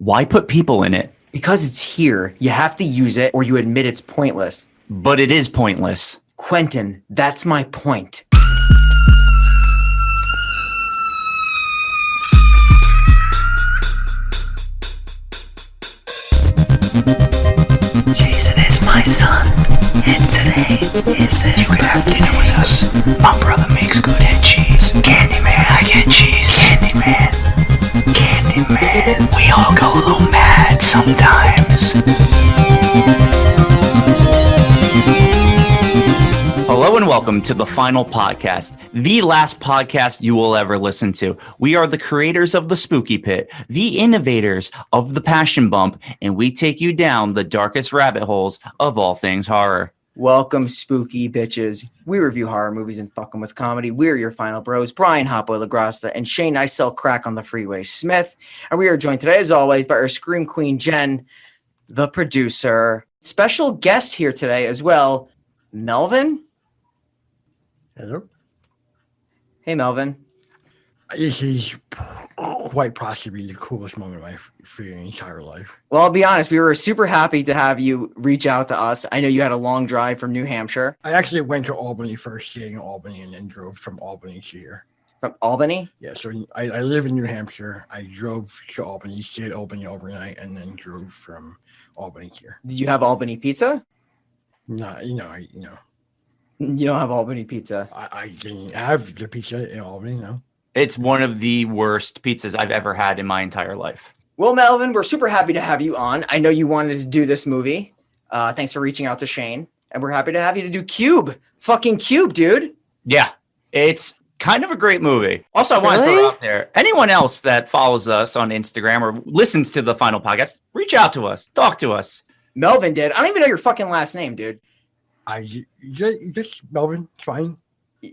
Why put people in it? Because it's here. You have to use it or you admit it's pointless. But it is pointless. Quentin, that's my point. Jason is my son, and today is his You could have dinner with us. My brother makes good head cheese. Candyman, I get cheese. Candyman, Candyman. We all go a little mad sometimes. Hello and welcome to the final podcast, the last podcast you will ever listen to. We are the creators of the Spooky Pit, the innovators of the Passion Bump, and we take you down the darkest rabbit holes of all things horror. Welcome, spooky bitches. We review horror movies and fuck 'em with comedy. We're your final bros, Brian Hotboy LaGrasta and Shane I Sell Crack on the Freeway Smith. And we are joined today, as always, by our Scream Queen, Jen, the producer. Special guest here today as well, Melvin. Hello. Hey, Melvin. This is quite possibly the coolest moment of my freaking entire life. Well, I'll be honest, we were super happy to have you reach out to us. I know you had a long drive from New Hampshire. I actually went to Albany first, staying in Albany, and then drove from Albany to here. From Albany? Yeah, so I live in New Hampshire. I drove to Albany, stayed at Albany overnight, and then drove from Albany here. Did you have Albany pizza? Not, You don't have Albany pizza. I didn't have the pizza in Albany, no. It's one of the worst pizzas I've ever had in my entire life. Well, Melvin, we're super happy to have you on. I know you wanted to do this movie. Thanks for reaching out to Shane. And we're happy to have you to do Cube. Fucking Cube, dude. Yeah, it's kind of a great movie. Also, I want to throw out there, anyone else that follows us on Instagram or listens to the final podcast, reach out to us, talk to us. Melvin did. I don't even know your fucking last name, dude. I just Melvin, it's fine.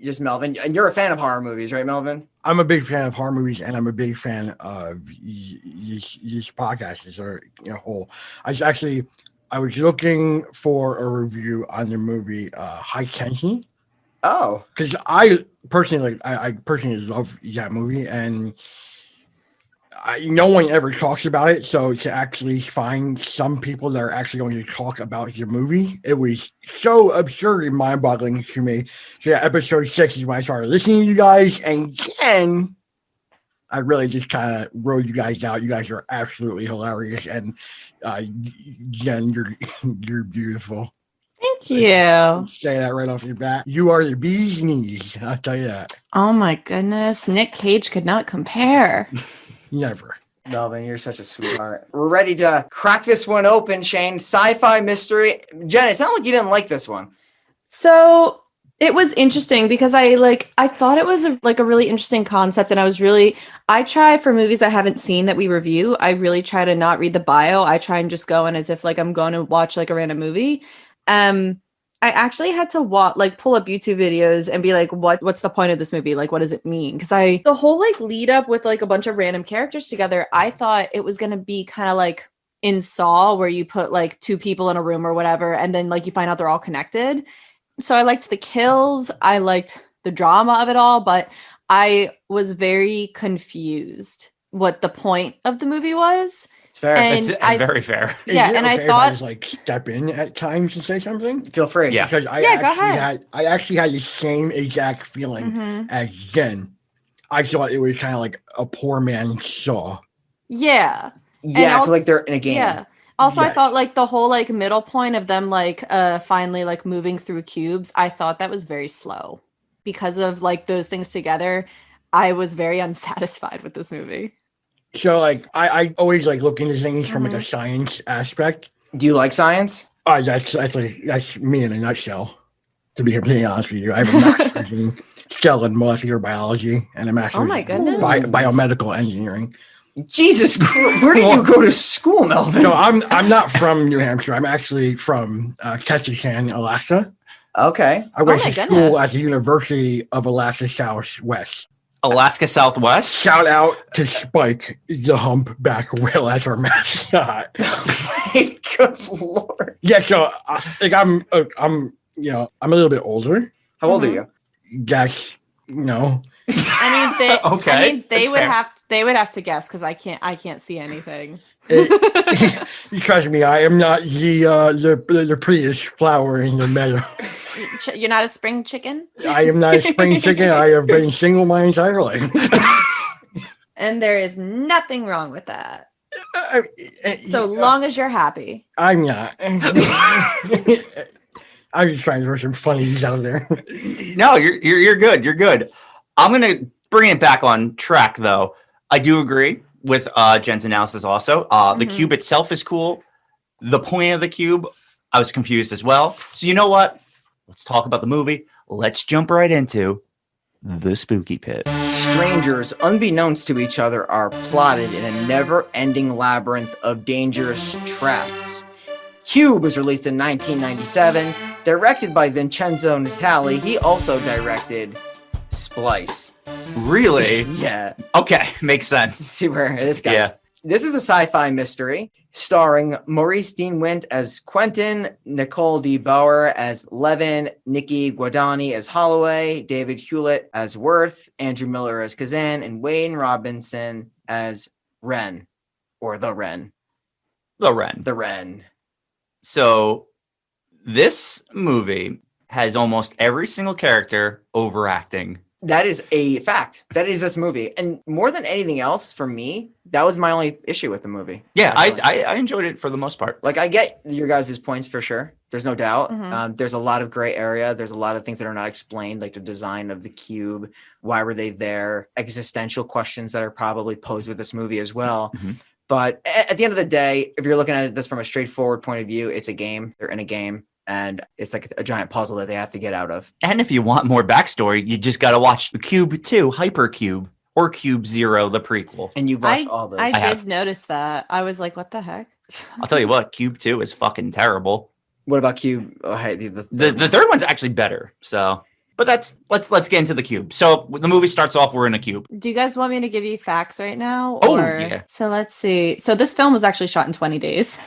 Just Melvin. And you're a fan of horror movies, right, Melvin? I'm a big fan of horror movies, and I'm a big fan of these podcasts as a whole. I was looking for a review on the movie High Tension. Oh, because I personally love that movie, and no one ever talks about it. So to actually find some people that are actually going to talk about the movie, it was so absurd and mind-boggling to me. So yeah, episode 6 is when I started listening to you guys, and then I really just kind of rode you guys out. You guys are absolutely hilarious, and Jen, you're beautiful. Thank you. Say that right off your bat. You are the bee's knees. I'll tell you that. Oh my goodness, Nick Cage could not compare. Never. Melvin, you're such a sweetheart. We're ready to crack this one open, Shane. Sci-fi mystery. Jen, it sounded like you didn't like this one. So it was interesting because I thought it was a really interesting concept, and I try for movies I haven't seen that we review. I really try to not read the bio. I try and just go in as if I'm going to watch a random movie. I actually had to pull up YouTube videos and be like, what's the point of this movie? What does it mean? Because the whole lead up with a bunch of random characters together, I thought it was going to be kind of like in Saw, where you put two people in a room or whatever, and then you find out they're all connected. So I liked the kills. I liked the drama of it all, but I was very confused what the point of the movie was. It's fair. It's very fair. Yeah, and I thought, if I just step in at times and say something. Feel free. Yeah. Because I actually had the same exact feeling as Jen. I thought it was kind of like a poor man's Saw. Yeah. Yeah, because they're in a game. Yeah. Also, Yes. I thought the whole middle point of them finally moving through cubes, I thought that was very slow. Because of those things together, I was very unsatisfied with this movie. So I always look into things from a science aspect. Do you like science? That's me in a nutshell. To be completely honest with you, I have a master's in cell and molecular biology and a master's my goodness. in biomedical engineering. Jesus, where did you go to school, Melvin? No, I'm not from New Hampshire. I'm actually from Ketchikan, Alaska. Okay. I went my to school goodness. at the University of Alaska Southwest. Alaska Southwest? Shout out to Spike, the humpback whale, as our mascot. Good Lord. Yeah, so I'm a little bit older. How old are you? Guess, I mean, Okay, they that's would fair. they would have to guess because I can't see anything. Trust me, I am not the prettiest flower in the meadow. You're not a spring chicken? I am not a spring chicken. I have been single my entire life. And there is nothing wrong with that. So Yeah, long as you're happy. I'm not. I'm just trying to throw some funnies out there. No, you're good. You're good. I'm gonna bring it back on track though. I do agree with Jen's analysis also. The cube itself is cool. The point of the cube, I was confused as well. So you know what? Let's talk about the movie. Let's jump right into the Spooky Pit. Strangers, unbeknownst to each other, are plotted in a never-ending labyrinth of dangerous traps. Cube was released in 1997, directed by Vincenzo Natali. He also directed Splice. Really? Yeah. Okay, makes sense. See where this guy. Yeah. This is a sci-fi mystery starring Maurice Dean Wint as Quentin, Nicole D. Bauer as Levin, Nikki Guadagni as Holloway, David Hewlett as Worth, Andrew Miller as Kazan, and Wayne Robinson as Wren, or the Wren. The Wren. The Wren. So this movie has almost every single character overacting. That is a fact. That is this movie. And more than anything else, for me, that was my only issue with the movie. Yeah, actually. I enjoyed it for the most part. Like, I get your guys' points for sure. There's no doubt. Mhm. There's a lot of gray area. There's a lot of things that are not explained, like the design of the cube. Why were they there? Existential questions that are probably posed with this movie as well. Mhm. But at the end of the day, if you're looking at this from a straightforward point of view, it's a game. They're in a game. And it's like a giant puzzle that they have to get out of. And if you want more backstory, you just got to watch the Cube 2, Hypercube, or Cube Zero, the prequel. And you've watched all those. I have. did notice that. I was like, what the heck? I'll tell you what, Cube 2 is fucking terrible. What about Cube? Oh, hey, The third one's actually better. So, but let's get into the Cube. So the movie starts off, we're in a cube. Do you guys want me to give you facts right now? Oh, yeah. So let's see. So this film was actually shot in 20 days.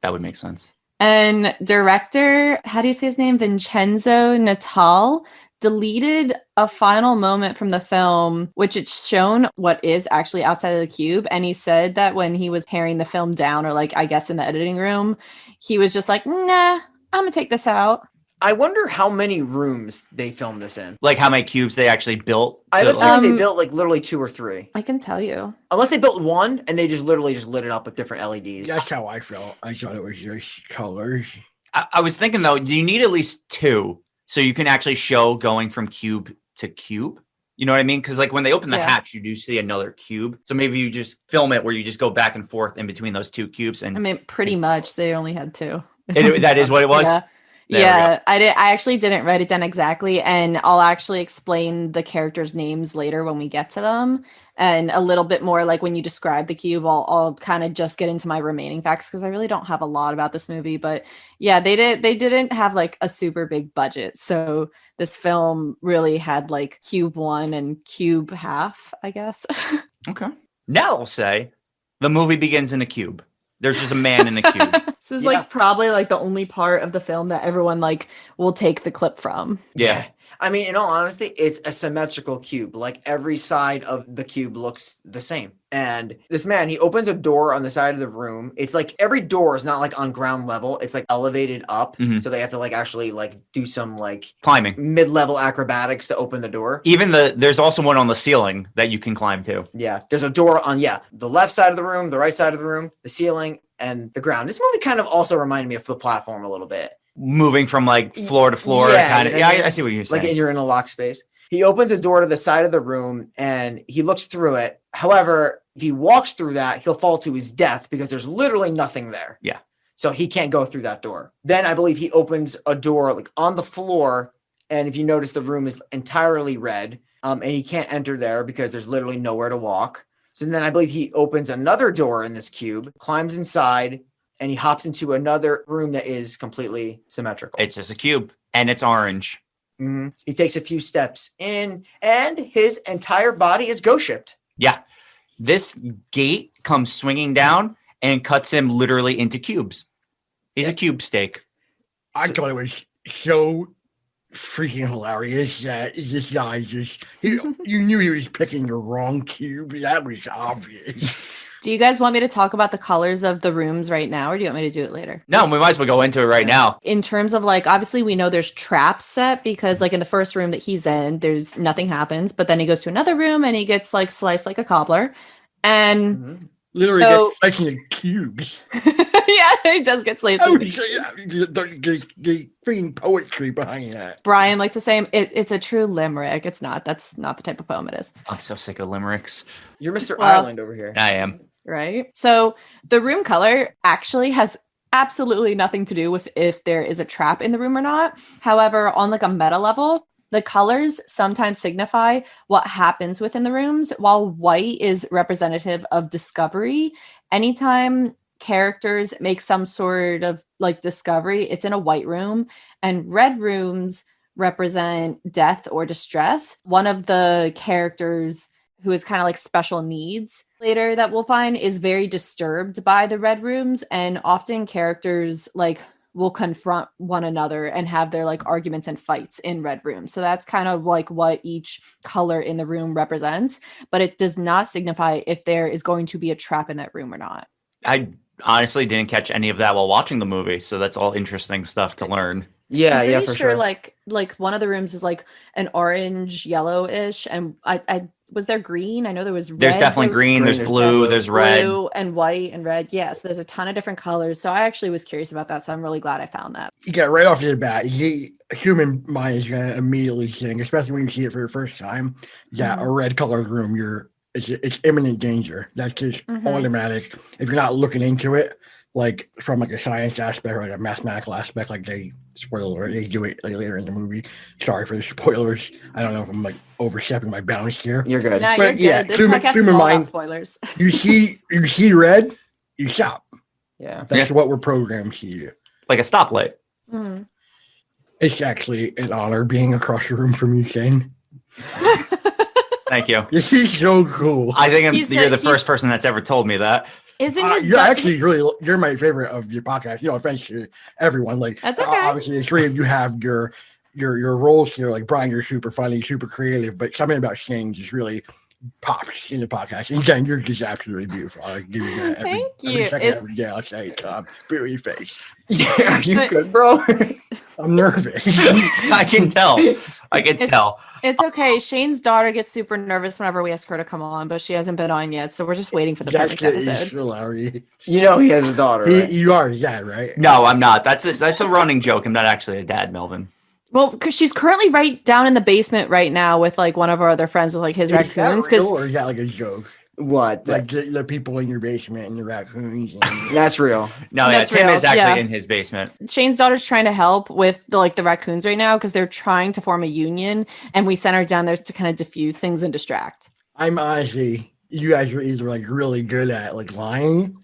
That would make sense. And director, how do you say his name? Vincenzo Natali deleted a final moment from the film, which it's shown what is actually outside of the cube. And he said that when he was paring the film down, or like, I guess in the editing room, he was just like, nah, I'm gonna take this out. I wonder how many rooms they filmed this in. Like how many cubes they actually built. I have a to, feeling they Um, built like literally 2 or 3. I can tell you. Unless they built one and they just literally just lit it up with different LEDs. That's how I felt. I thought it was just colors. I was thinking though, you need at least 2 so you can actually show going from cube to cube. You know what I mean? Because like when they open the Yeah. hatch, you do see another cube. So maybe you just film it where you just go back and forth in between those 2 cubes. And I mean, pretty much they only had 2. that is what it was. Yeah. There we Yeah, I actually didn't write it down exactly, and I'll actually explain the characters' names later when we get to them, and a little bit more like when you describe the cube. I'll kind of just get into my remaining facts because I really don't have a lot about this movie. But yeah, they didn't have like a super big budget, so this film really had like Cube 1 and Cube half, I guess. Okay. Now I'll say the movie begins in a cube. There's just a man in a cube. This is Yeah. like probably like the only part of the film that everyone like will take the clip from. Yeah. I mean, in all honesty, it's a symmetrical cube. Like every side of the cube looks the same. And this man, he opens a door on the side of the room. It's like every door is not like on ground level. It's like elevated up. Mhm. So they have to like actually like do some like Climbing. mid-level acrobatics to open the door. Even there's also one on the ceiling that you can climb to. Yeah. There's a door on, the left side of the room, the right side of the room, the ceiling, and the ground. This movie kind of also reminded me of the platform a little bit. Moving from like floor to floor. Yeah, Kind you of. know what I Yeah, mean? I see what you're saying. Like you're in a locked space. He opens a door to the side of the room and he looks through it. However, if he walks through that, he'll fall to his death because there's literally nothing there. Yeah. So he can't go through that door. Then I believe he opens a door like on the floor. And if you notice, the room is entirely red. And he can't enter there because there's literally nowhere to walk. So then I believe he opens another door in this cube, climbs inside, and he hops into another room that is completely symmetrical. It's just a cube and it's orange. Mhm. He takes a few steps in, and his entire body is ghost shipped. Yeah. This gate comes swinging down and cuts him literally into cubes. He's a cube steak. I thought it was so freaking hilarious that this guy you knew he was picking the wrong cube. That was obvious. Do you guys want me to talk about the colors of the rooms right now, or do you want me to do it later? No, we might as well go into it right now. In terms of like, obviously we know there's traps set because like in the first room that he's in, there's nothing happens, but then he goes to another room and he gets like sliced like a cobbler. And Literally So- get sliced into cubes. yeah, he does get sliced. Oh, the freaking poetry behind that. Brian like to say it's a true limerick. It's not. That's not the type of poem it is. I'm so sick of limericks. You're Mr. Well- Ireland over here. I am. Right. So the room color actually has absolutely nothing to do with if there is a trap in the room or not. However, on like a meta level, the colors sometimes signify what happens within the rooms, while white is representative of discovery. Anytime characters make some sort of like discovery, it's in a white room, and red rooms represent death or distress. One of the characters who is kind of like special needs later that we'll find is very disturbed by the red rooms, and often characters like will confront one another and have their like arguments and fights in red rooms. So that's kind of like what each color in the room represents, but it does not signify if there is going to be a trap in that room or not. I honestly didn't catch any of that while watching the movie, so that's all interesting stuff to learn. Yeah, I'm yeah, pretty for sure. sure. Like one of the rooms is like an orange yellowish, and I was there green. I know there was red. There's definitely there- green, there's there's blue, blue, there's red. blue and white and red. Yeah, so there's a ton of different colors. So I actually was curious about that. So I'm really glad I found that. Yeah, right off the bat, the human mind is gonna immediately think, especially when you see it for the first time, that a red colored room, it's imminent danger. That's just Mhm. automatic. If you're not looking into it, like from like a science aspect or like a mathematical aspect, like they do it like, later in the movie. Sorry for the spoilers. I don't know if I'm like overstepping my bounds here. You're good. Nah, But you're good. yeah, This human- podcast is human all mind- about spoilers. You see red, you stop. Yeah. That's what we're programmed to do. Like a stoplight. Mhm. It's actually an honor being across the room from you, Shane. Thank you. This is so cool. I think He's you're a- the he's- first person that's ever told me that. Isn't his You're dad- actually you're my favorite of your podcast. No offense to everyone. Like That's okay. obviously the three of you have your roles here. Like Brian, you're super funny, super creative, but something about Shane just really pops in the podcast. And Jen, you're just absolutely beautiful. I give you that every, Thank every you. second It- every day. I'll say it. Beauty face. Yeah, are you But- good, bro? I'm nervous. I can tell. I can tell. It's okay. Shane's daughter gets super nervous whenever we ask her to come on, but she hasn't been on yet. So we're just waiting for the perfect That's episode. hilarious. You know he has a daughter, right? You are dad, right? No, I'm not. That's a running joke. I'm not actually a dad, Melvin. Well, because she's currently right down in the basement right now with like one of our other friends with like his Is that raccoons. real, Because or is that like a joke? What? Like the people in your basement and the raccoons. And That's real. No, That's Tim real, is actually yeah. in his basement. Shane's daughter's trying to help with the raccoons right now because they're trying to form a union, and we sent her down there to kind of diffuse things and distract. I'm honestly, you guys are either like really good at like lying,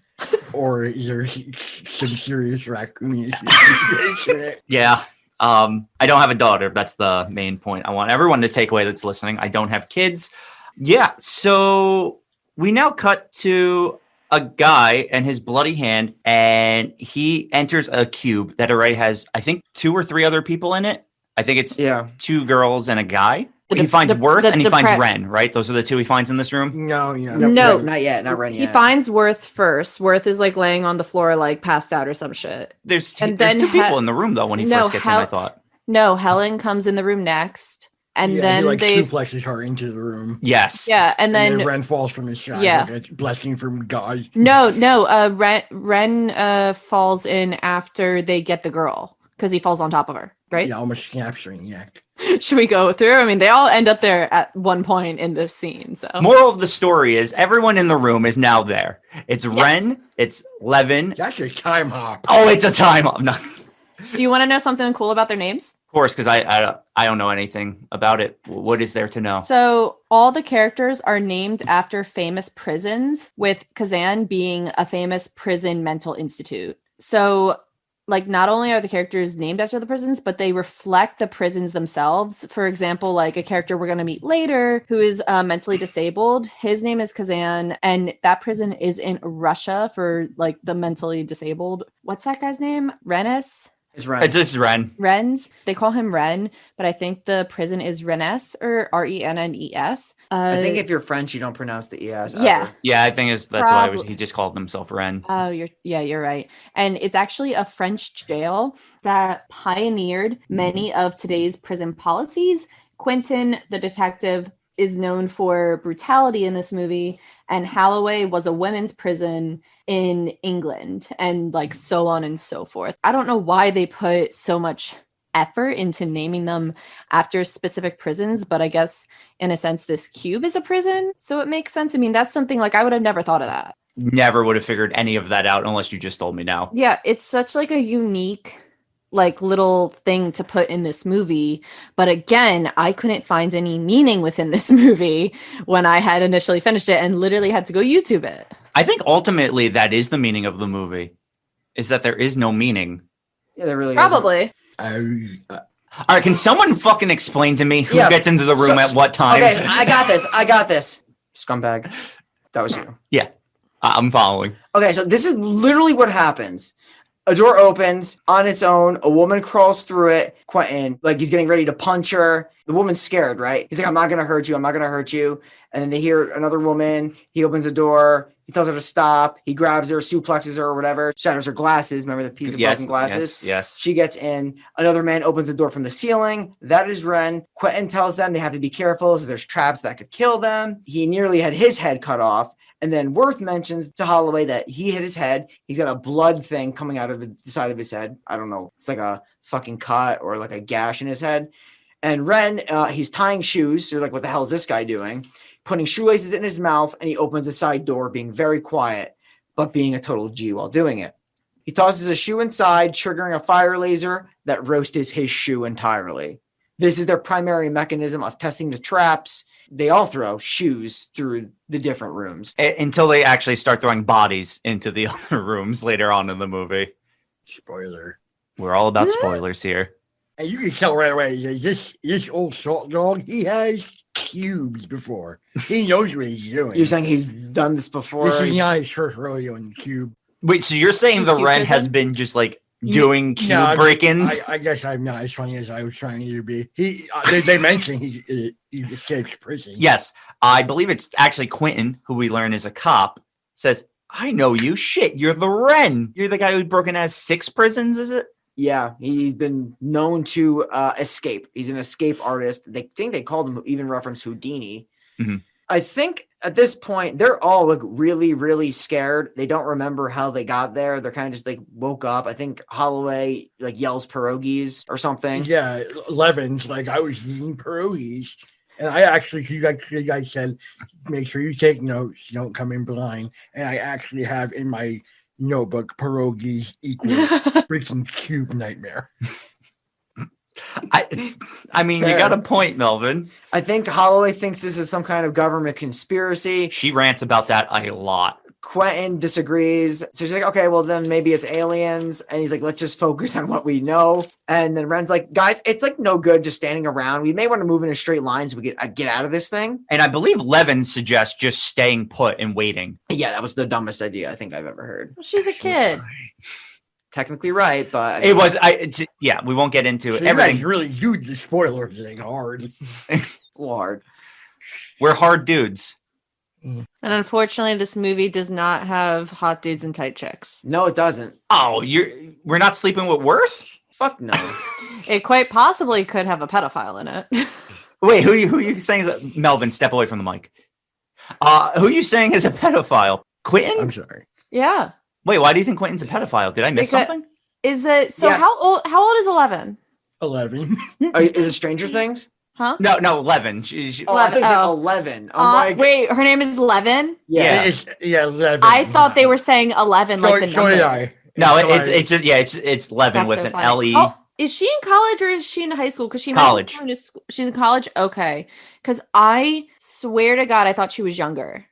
or you're some serious raccoon issues. Yeah. I don't have a daughter. That's the main point I want everyone to take away that's listening. I don't have kids. Yeah. So we now cut to a guy and his bloody hand, and he enters a cube that already has, I think, 2 or 3 other people in it. I think it's Yeah. 2 girls and a guy. The He dep- finds the- Worth the and he finds depre- Ren, right? Those are the 2 he finds in this room. No. No. not yet. Not Ren He yet. finds Worth first. Worth is like laying on the floor, like passed out or some shit. There's And there's then 2 people He- in the room though when he No, first gets in, I thought. No, Helen comes in the room next, and Yeah, then he like they, suplexes her into the room. Yes. yeah, and then Ren falls from the sky. Yeah. Like a blessing from God. no, Ren falls in after they get the girl because he falls on top of her, right? Yeah, almost snaps her in the neck. Should we go through? I mean, they all end up there at one point in this scene. So Moral of the story is everyone in the room is now there. It's Ren, it's Levin. That's a time hop. Oh, it's a time up. No, of do you want to know something cool about their names? course, because I don't know anything about it. What is there to know? So all the characters are named after famous prisons, with Kazan being a famous prison mental institute. So like not only are the characters named after the prisons, but they reflect the prisons themselves. For example, like a character we're going to meet later who is mentally disabled. His name is Kazan, and that prison is in Russia for like the mentally disabled. What's that guy's name? Rennes? It's Ren. It's just Ren. Rennes. They call him Ren, but I think the prison is Rennes or Rennes. I think if you're French, you don't pronounce the ES. Yeah. Ever. Yeah, I think that's why Probably. he just called himself Ren. Oh, you're right. And it's actually a French jail that pioneered many of today's prison policies. Quentin, the detective, is known for brutality in this movie, and Holloway was a women's prison in England, and like so on and so forth. I don't know why they put so much effort into naming them after specific prisons, but I guess in a sense this cube is a prison, so it makes sense. I mean, that's something like I would have never thought of that. Never would have figured any of that out unless you just told me now. Yeah, it's such like a unique like little thing to put in this movie, but again, I couldn't find any meaning within this movie when I had initially finished it and literally had to go YouTube it. I think ultimately that is the meaning of the movie, is that there is no meaning. Yeah, there really Probably. All right, can someone fucking explain to me who Yeah, gets into the room so- at what time? Okay, I got this. Scumbag. That was you. I'm following. Okay, so this is literally what happens. A door opens on its own. A woman crawls through it. Quentin, like he's getting ready to punch her. The woman's scared, right? He's like, I'm not going to hurt you. I'm not going to hurt you. And then they hear another woman. He opens the door. He tells her to stop. He grabs her, suplexes her or whatever, shatters her glasses. Remember the piece of broken glasses? Yes. She gets in. Another man opens the door from the ceiling. That is Ren. Quentin tells them they have to be careful. So there's traps that could kill them. He nearly had his head cut off. And then Worth mentions to Holloway that he hit his head. He's got a blood thing coming out of the side of his head. I don't know. It's like a fucking cut or like a gash in his head. And Ren, he's tying shoes. So you're like, what the hell is this guy doing? Putting shoelaces in his mouth. And he opens a side door, being very quiet, but being a total G while doing it. He tosses a shoe inside, triggering a fire laser that roasts his shoe entirely. This is their primary mechanism of testing the traps. They all throw shoes through the different rooms. Until they actually start throwing bodies into the other rooms later on in the movie. Spoiler. We're all about spoilers here. And you can tell right away, this old salt dog, he has cubes before. He knows what he's doing. You're saying he's done this before? This is not his first rodeo in the cube. Wait, so you're saying the Cube Ren prison? has been just like doing cube No, break-ins? I guess I'm not as funny as I was trying to be. They mentioned he escapes prison. Yes, I believe it's actually Quentin, who we learn is a cop, says, I know you. Shit, you're the Ren. You're the guy who's broken out of 6 prisons, is it? Yeah, he's been known to escape. He's an escape artist. They think they called him, even reference Houdini. Mhm. I think at this point, they're all like really, really scared. They don't remember how they got there. They're kind of just like woke up. I think Holloway like yells pierogies or something. Yeah, Levin's like, I was eating pierogies. And I actually, you guys said, make sure you take notes. You don't come in blind. And I actually have in my notebook, pierogies equal freaking cube nightmare. I mean, Fair. you got a point, Melvin. I think Holloway thinks this is some kind of government conspiracy. She rants about that a lot. Quentin disagrees. So she's like, okay, well, then maybe it's aliens. And he's like, let's just focus on what we know. And then Ren's like, guys, it's like no good just standing around. We may want to move in a straight line so we get out of this thing. And I believe Levin suggests just staying put and waiting. Yeah, that was the dumbest idea I think I've ever heard. She's a kid. Technically right, but It was, yeah, we won't get into So it. you guys Everything. really do the spoiler thing hard. Lord. We're hard dudes. And unfortunately, this movie does not have hot dudes and tight chicks. No, it doesn't. Oh, we're not sleeping with Worth? Fuck no. It quite possibly could have a pedophile in it. Wait, who you saying is Melvin? Step away from the mic. Who you saying is a pedophile? Quentin? I'm sorry. Yeah. Wait, why do you think Quentin's a pedophile? Did I miss Because- something? Is it so? Yes. How old is 11? 11. Is it Stranger Things? Huh? No, Levin. Oh, I think it's Oh. 11. I'm like, Wait, her name is 11. yeah. Yeah, 11. I thought they were saying 11, like the So did number. I. No, So I- it's just it's Levin That's with so an funny. L-E. Oh, is she in college or is she in high school? Because she might be College. going to school. She's in college. Okay, because I swear to God, I thought she was younger.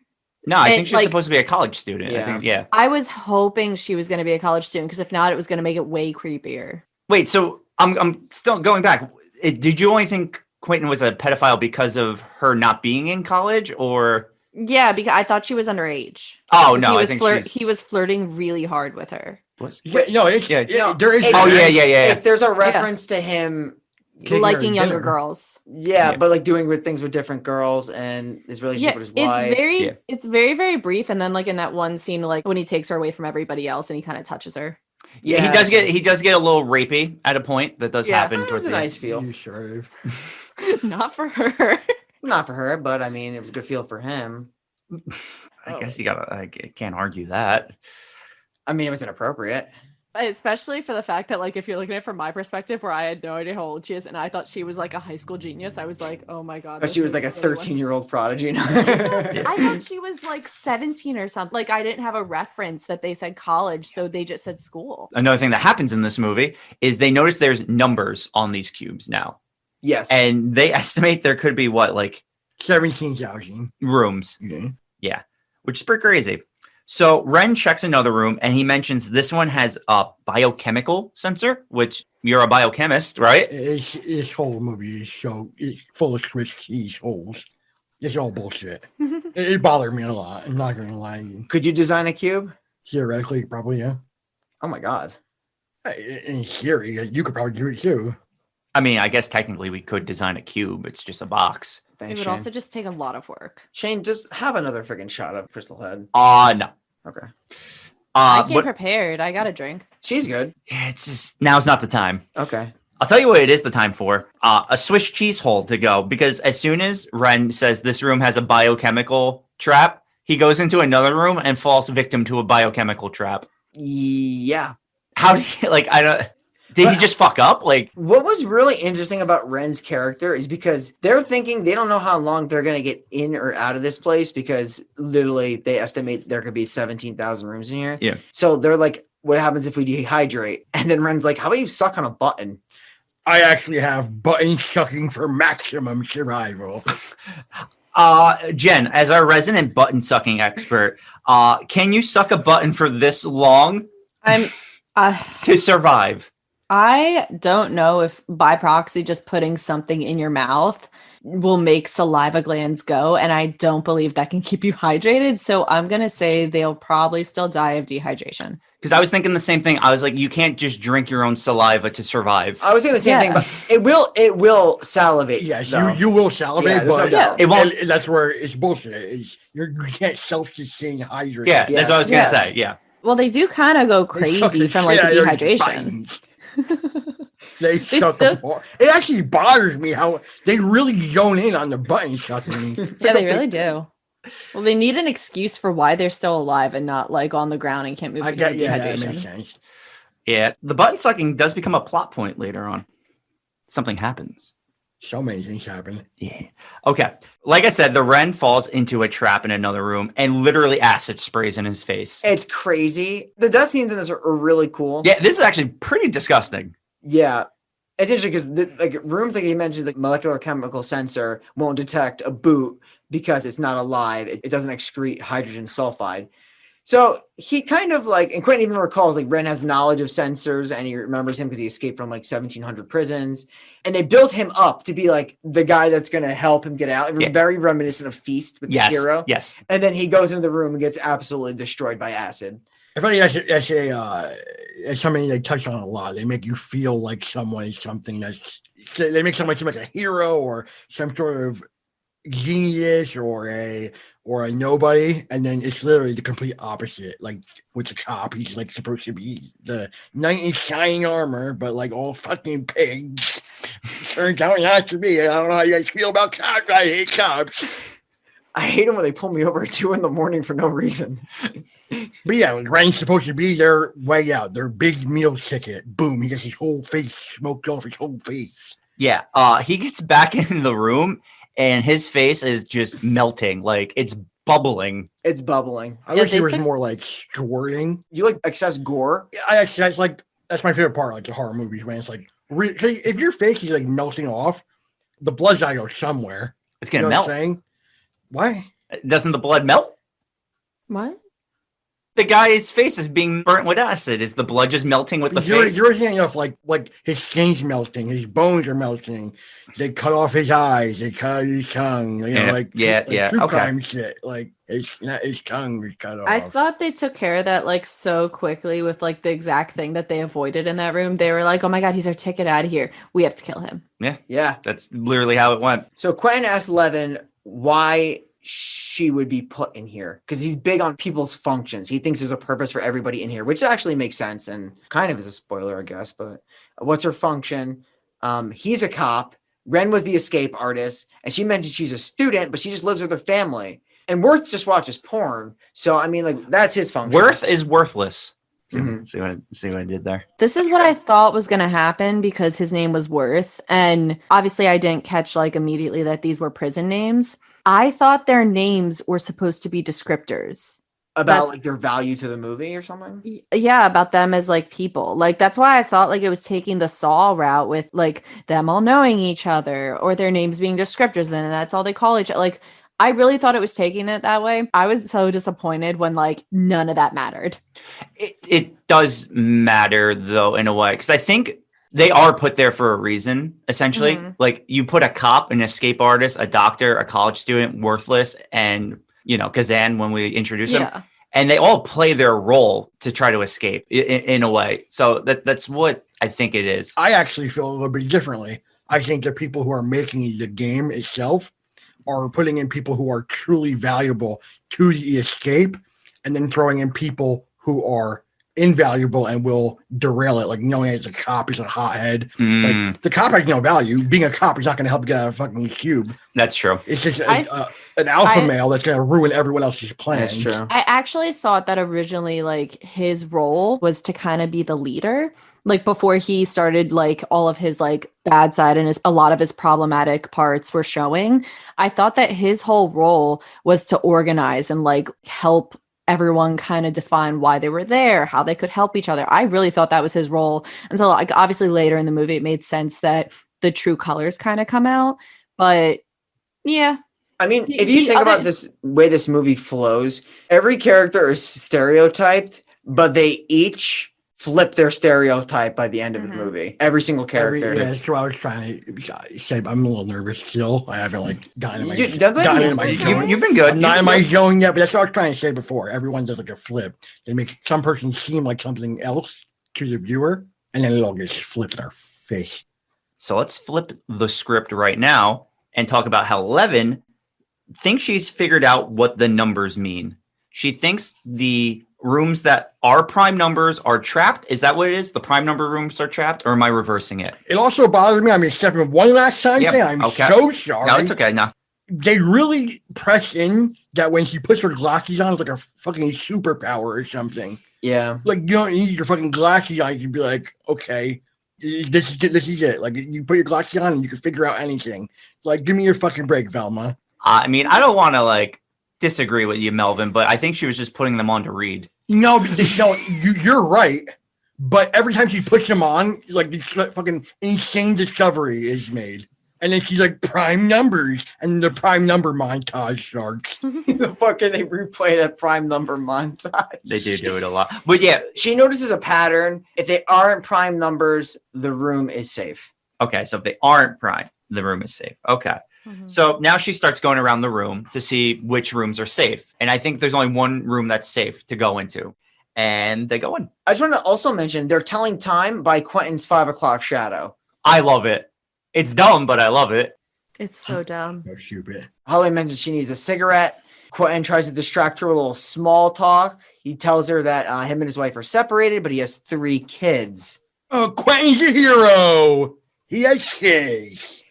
No, I it, think she's like- supposed to be a college student. I Yeah. think, yeah. I was hoping she was going to be a college student because if not, it was going to make it way creepier. Wait, so I'm still going back. Did you only think Quentin was a pedophile because of her not being in college, or? Yeah, because I thought she was underage. Oh 'Cause no, he I was think she's. he was flirting really hard with her. Was- Yeah, no, it's, Yeah. there is. Oh, yeah. If there's a reference to him Taking her liking to younger dinner. girls. Yeah, Yeah. but like doing weird things with different girls and his relationship Yeah, with his wife. Yeah. it's very, very brief. And then like in that one scene, like when he takes her away from everybody else and he kind of touches her. Yeah, he does get a little rapey at a point. That does Yeah. happen It towards was a the nice feel. You sure? Not for her. Not for her, but I mean, it was a good feel for him. I guess I can't argue that. I mean, it was inappropriate. Especially for the fact that, like, if you're looking at it from my perspective, where I had no idea how old she is, and I thought she was like a high school genius, I was like, oh my god. But this she was like a movie really went- 13-year-old prodigy. I thought she was like 17 or something. Like, I didn't have a reference that they said college, so they just said school. Another thing that happens in this movie is they notice there's numbers on these cubes now, Yes. and they estimate there could be like 17,000. rooms, Yeah. which is pretty crazy. So Ren checks another room and he mentions this one has a biochemical sensor, which you're a biochemist, right? This whole movie is it's full of Swiss cheese holes. It's all bullshit. It bothered me a lot. I'm not gonna lie. Could you design a cube? Theoretically, probably yeah. Oh my god. In theory, you could probably do it too. I mean, I guess technically we could design a cube. It's just a box. It Thanks, would Shane. also just take a lot of work. Shane, just have another freaking shot of Crystal Head. No. Okay. I came But prepared. I got a drink. She's good. it's just now's not the time. Okay. I'll tell you what it is the time for. A Swiss cheese hole to go, because as soon as Ren says this room has a biochemical trap, he goes into another room and falls victim to a biochemical trap. Yeah. How did he, like, I don't, did he just fuck up? Like, What was really interesting about Ren's character is because they're thinking they don't know how long they're going to get in or out of this place because literally they estimate there could be 17,000 rooms in here. Yeah. So they're like, what happens if we dehydrate? And then Ren's like, how about you suck on a button? I actually have button sucking for maximum survival. Jen, as our resident button sucking expert, can you suck a button for this long I'm to survive? I don't know if by proxy just putting something in your mouth will make saliva glands go, and I don't believe that can keep you hydrated. So I'm gonna say they'll probably still die of dehydration. Because I was thinking the same thing. I was like, you can't just drink your own saliva to survive. I was saying the same thing, but it will salivate. Yes, though. you will salivate, Yeah, there's no but doubt. It won't. that's where it's bullshit. You can't self-sustain hydrate. Yeah, that's what I was Yes. gonna say. Yeah. Well, they do kind of go They suck crazy the from like shit the out of those dehydration. buttons. They They suck still- them hard. It actually bothers me how they really zone in on the button sucking. Yeah, they really do. Well, they need an excuse for why they're still alive and not like on the ground and can't move I because get, of yeah, that dehydration. makes sense. Yeah. The button sucking does become a plot point later on. Something happens. So many things happen. Yeah. Okay. Like I said, the Ren falls into a trap in another room and literally acid sprays in his face. It's crazy. The death scenes in this are really cool. Yeah, this is actually pretty disgusting. Yeah. It's interesting because like rooms like he mentioned, the molecular chemical sensor won't detect a boot because it's not alive. It doesn't excrete hydrogen sulfide. So he kind of like, and Quentin even recalls like Ren has knowledge of sensors and he remembers him because he escaped from like 1700 prisons. And they built him up to be like the guy that's going to help him get out. It was Yeah. very reminiscent of Feast with Yes. the hero. Yes. And then he goes into the room and gets absolutely destroyed by acid. I feel like that's something they touch on a lot. They make you feel like someone is something they make someone seem like a hero or some sort of genius or a nobody, and then it's literally the complete opposite. Like with the cop, he's like supposed to be the knight in shining armor, but like all fucking pigs. Turns out not to be. I don't know how you guys feel about cops. I hate cops. I hate them when they pull me over at 2 a.m. for no reason. But yeah, Ren's supposed to be their way out, their big meal ticket. Boom, he gets his whole face smoked off his whole face. Yeah. He gets back in the room and his face is just melting. Like it's bubbling. It's bubbling. I Yeah, wish they it was took- more like squirting. You like excess gore? I actually, that's my favorite part, like the horror movies, when it's like, see, if your face is like melting off, the blood's gotta go somewhere. It's You going to know what I'm melt. saying? Why? Doesn't the blood melt? What? The guy's face is being burnt with acid. Is the blood just melting with the face? You're seeing enough like his skin's melting, his bones are melting. They cut off his eyes, they cut out his tongue. You know, true crime shit. Like his tongue was cut off. I thought they took care of that like so quickly with like the exact thing that they avoided in that room. They were like, "Oh my god, he's our ticket out of here. We have to kill him." Yeah. That's literally how it went. So Quentin asked Levin why she would be put in here because he's big on people's functions. He thinks there's a purpose for everybody in here, which actually makes sense and kind of is a spoiler, I guess. But what's her function? He's a cop. Ren was the escape artist, and she mentioned she's a student, but she just lives with her family. And Worth just watches porn. So I mean, like that's his function. Worth is worthless. See, Mhm. see what I did there? This is what I thought was going to happen because his name was Worth. And obviously, I didn't catch like immediately that these were prison names. I thought their names were supposed to be descriptors. About like their value to the movie or something. Yeah, about them as like people. Like that's why I thought like it was taking the Saw route with like them all knowing each other or their names being descriptors. Then that's all they call each other. Like I really thought it was taking it that way. I was so disappointed when like none of that mattered. It does matter though in a way because I think they are put there for a reason. Essentially, like you put a cop, an escape artist, a doctor, a college student, Worthless, and Kazan when we introduce him, and they all play their role to try to escape in a way. So that's what I think it is. I actually feel a little bit differently. I think the people who are making the game itself are putting in people who are truly valuable to the escape and then throwing in people who are invaluable and will derail it. Like knowing that the cop is a hothead. Like the cop has no value. Being a cop is not going to help you get out of a fucking cube. That's true. It's just an alpha male that's going to ruin everyone else's plans. That's true. I actually thought that originally like his role was to kind of be the leader. Like before he started like all of his like bad side and a lot of his problematic parts were showing. I thought that his whole role was to organize and like help everyone kind of define why they were there, how they could help each other. I really thought that was his role. And so like obviously later in the movie, it made sense that the true colors kind of come out. But yeah. I mean, if you think about this way this movie flows, every character is stereotyped, but they each flip their stereotype by the end of the movie. Every single character. That's what I was trying to say. I'm a little nervous still. I haven't like gotten in my zone. You've been good. I'm not in my zone yet, but that's what I was trying to say before. Everyone does like a flip. They make some person seem like something else to the viewer, and then it all gets flipped in our face. So let's flip the script right now and talk about how Levin thinks she's figured out what the numbers mean. She thinks the rooms that are prime numbers are trapped. Is that what it is? The prime number rooms are trapped, or am I reversing it? It also bothers me. I mean, stepping one last time. Yep. I'm so sorry. No, it's okay. No. They really press in that when she puts her glasses on, it's like a fucking superpower or something. Yeah. Like you don't need your fucking glasses on. You can be like, okay, this is it. Like you put your glasses on and you can figure out anything. Like, give me your fucking break, Velma. I mean, I don't want to like disagree with you, Melvin, but I think she was just putting them on to read. No, you're right. But every time she puts them on, like this fucking insane discovery is made. And then she's like, prime numbers. And the prime number montage starts. Fucking they replay that prime number montage. They do it a lot. But yeah. She notices a pattern. If they aren't prime numbers, the room is safe. Okay, so if they aren't prime, the room is safe. Okay. So now she starts going around the room to see which rooms are safe. And I think there's only one room that's safe to go into. And they go in. I just want to also mention they're telling time by Quentin's 5 o'clock shadow. I love it. It's dumb, but I love it. It's so dumb. No stupid. Holly mentions she needs a cigarette. Quentin tries to distract her with a little small talk. He tells her that him and his wife are separated, but he has 3 kids. Oh, Quentin's a hero. He has kids.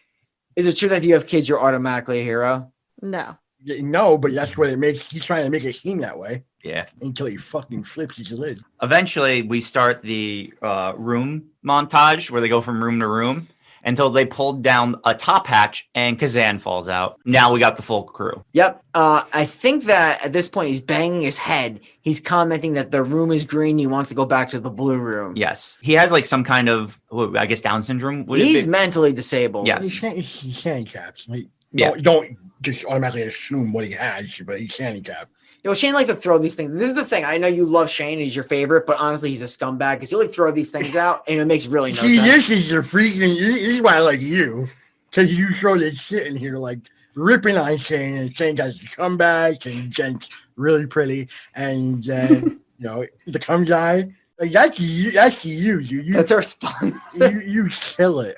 Is it true that if you have kids, you're automatically a hero? No. No, but that's what it makes. He's trying to make it seem that way. Yeah. Until he fucking flips his lid. Eventually, we start the room montage where they go from room to room until they pulled down a top hatch and Kazan falls out. Now we got the full crew. Yep. I think that at this point he's banging his head. He's commenting that the room is green. He wants to go back to the blue room. Yes. He has like some kind of, I guess, Down syndrome. He's mentally disabled. Yes. He's handicapped. Like, Yeah. Don't just automatically assume what he has, but he's handicapped. Shane likes to throw these things. This is the thing. I know you love Shane. He's your favorite, but honestly, he's a scumbag because he'll like throw these things out, and it makes really no See, sense. this is your freaking. This is why I like you, because you throw this shit in here like ripping on Shane and saying that's a comeback and Jen's really pretty, and then the cum guy. Like that's you. That's you. You. That's our response. You kill it.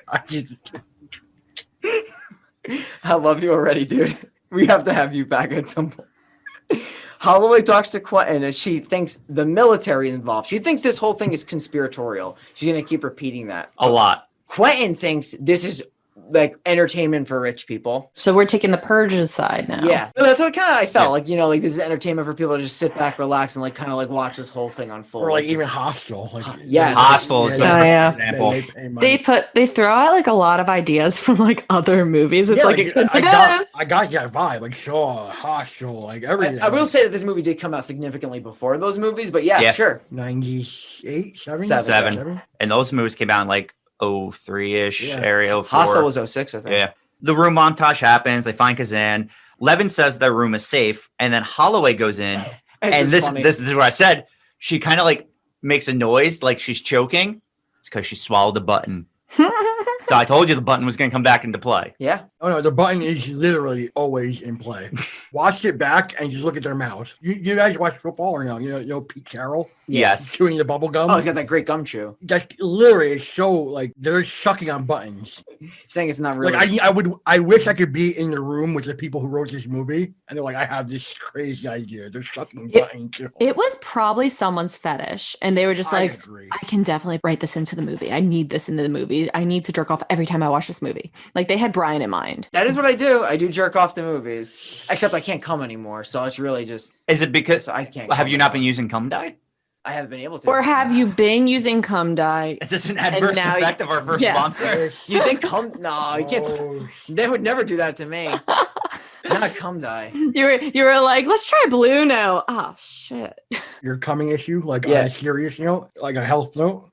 I love you already, dude. We have to have you back at some point. Holloway talks to Quentin as she thinks the military is involved. She thinks this whole thing is conspiratorial. She's going to keep repeating that. A lot. Quentin thinks this is like entertainment for rich people. So we're taking the Purge's side now. Yeah. But that's what kind of I felt like, like this is entertainment for people to just sit back, relax, and like kind of like watch this whole thing unfold. Or like even Hostel. Like Yes. Hostel is yeah. an example. pay money. They throw out like a lot of ideas from like other movies. It's Yeah, like I got that vibe, like Shaw, Hostel, like everything. I will say that this movie did come out significantly before those movies, but yeah. Sure. 98, 7. And those movies came out in like 03-ish area. 04. Hostel was 06, I think. Yeah. The room montage happens. They find Kazan. Levin says their room is safe. And then Holloway goes in. And this is what I said. She kind of like makes a noise like she's choking. It's because she swallowed the button. So I told you the button was going to come back into play. Yeah. Oh no, the button is literally always in play. Watch it back and just look at their mouth. You guys watch football or no? You know Pete Carroll? Yes. Chewing the bubble gum. Oh, he's got that great gum chew. That's literally it's so like they're sucking on buttons. You're saying it's not really. Like I wish I could be in the room with the people who wrote this movie and they're like, I have this crazy idea. They're sucking buttons. It was probably someone's fetish, and they were just like, agree. I can definitely write this into the movie. I need this into the movie. I need to jerk off every time I watch this movie. Like they had Brian in mind. That is what I do. I do jerk off the movies, except I can't come anymore. So it's really just. Is it because So I can't. have come you not been anymore. using cum dye? I haven't been able to. Or have you been using cum dye? Is this an adverse now effect of our first yeah. sponsor? You think cum? No, you can't. Oh, They would never do that to me. Not cum dye. You were like, let's try blue now. Oh shit. your coming issue, like Yeah. on a serious note, like a health note.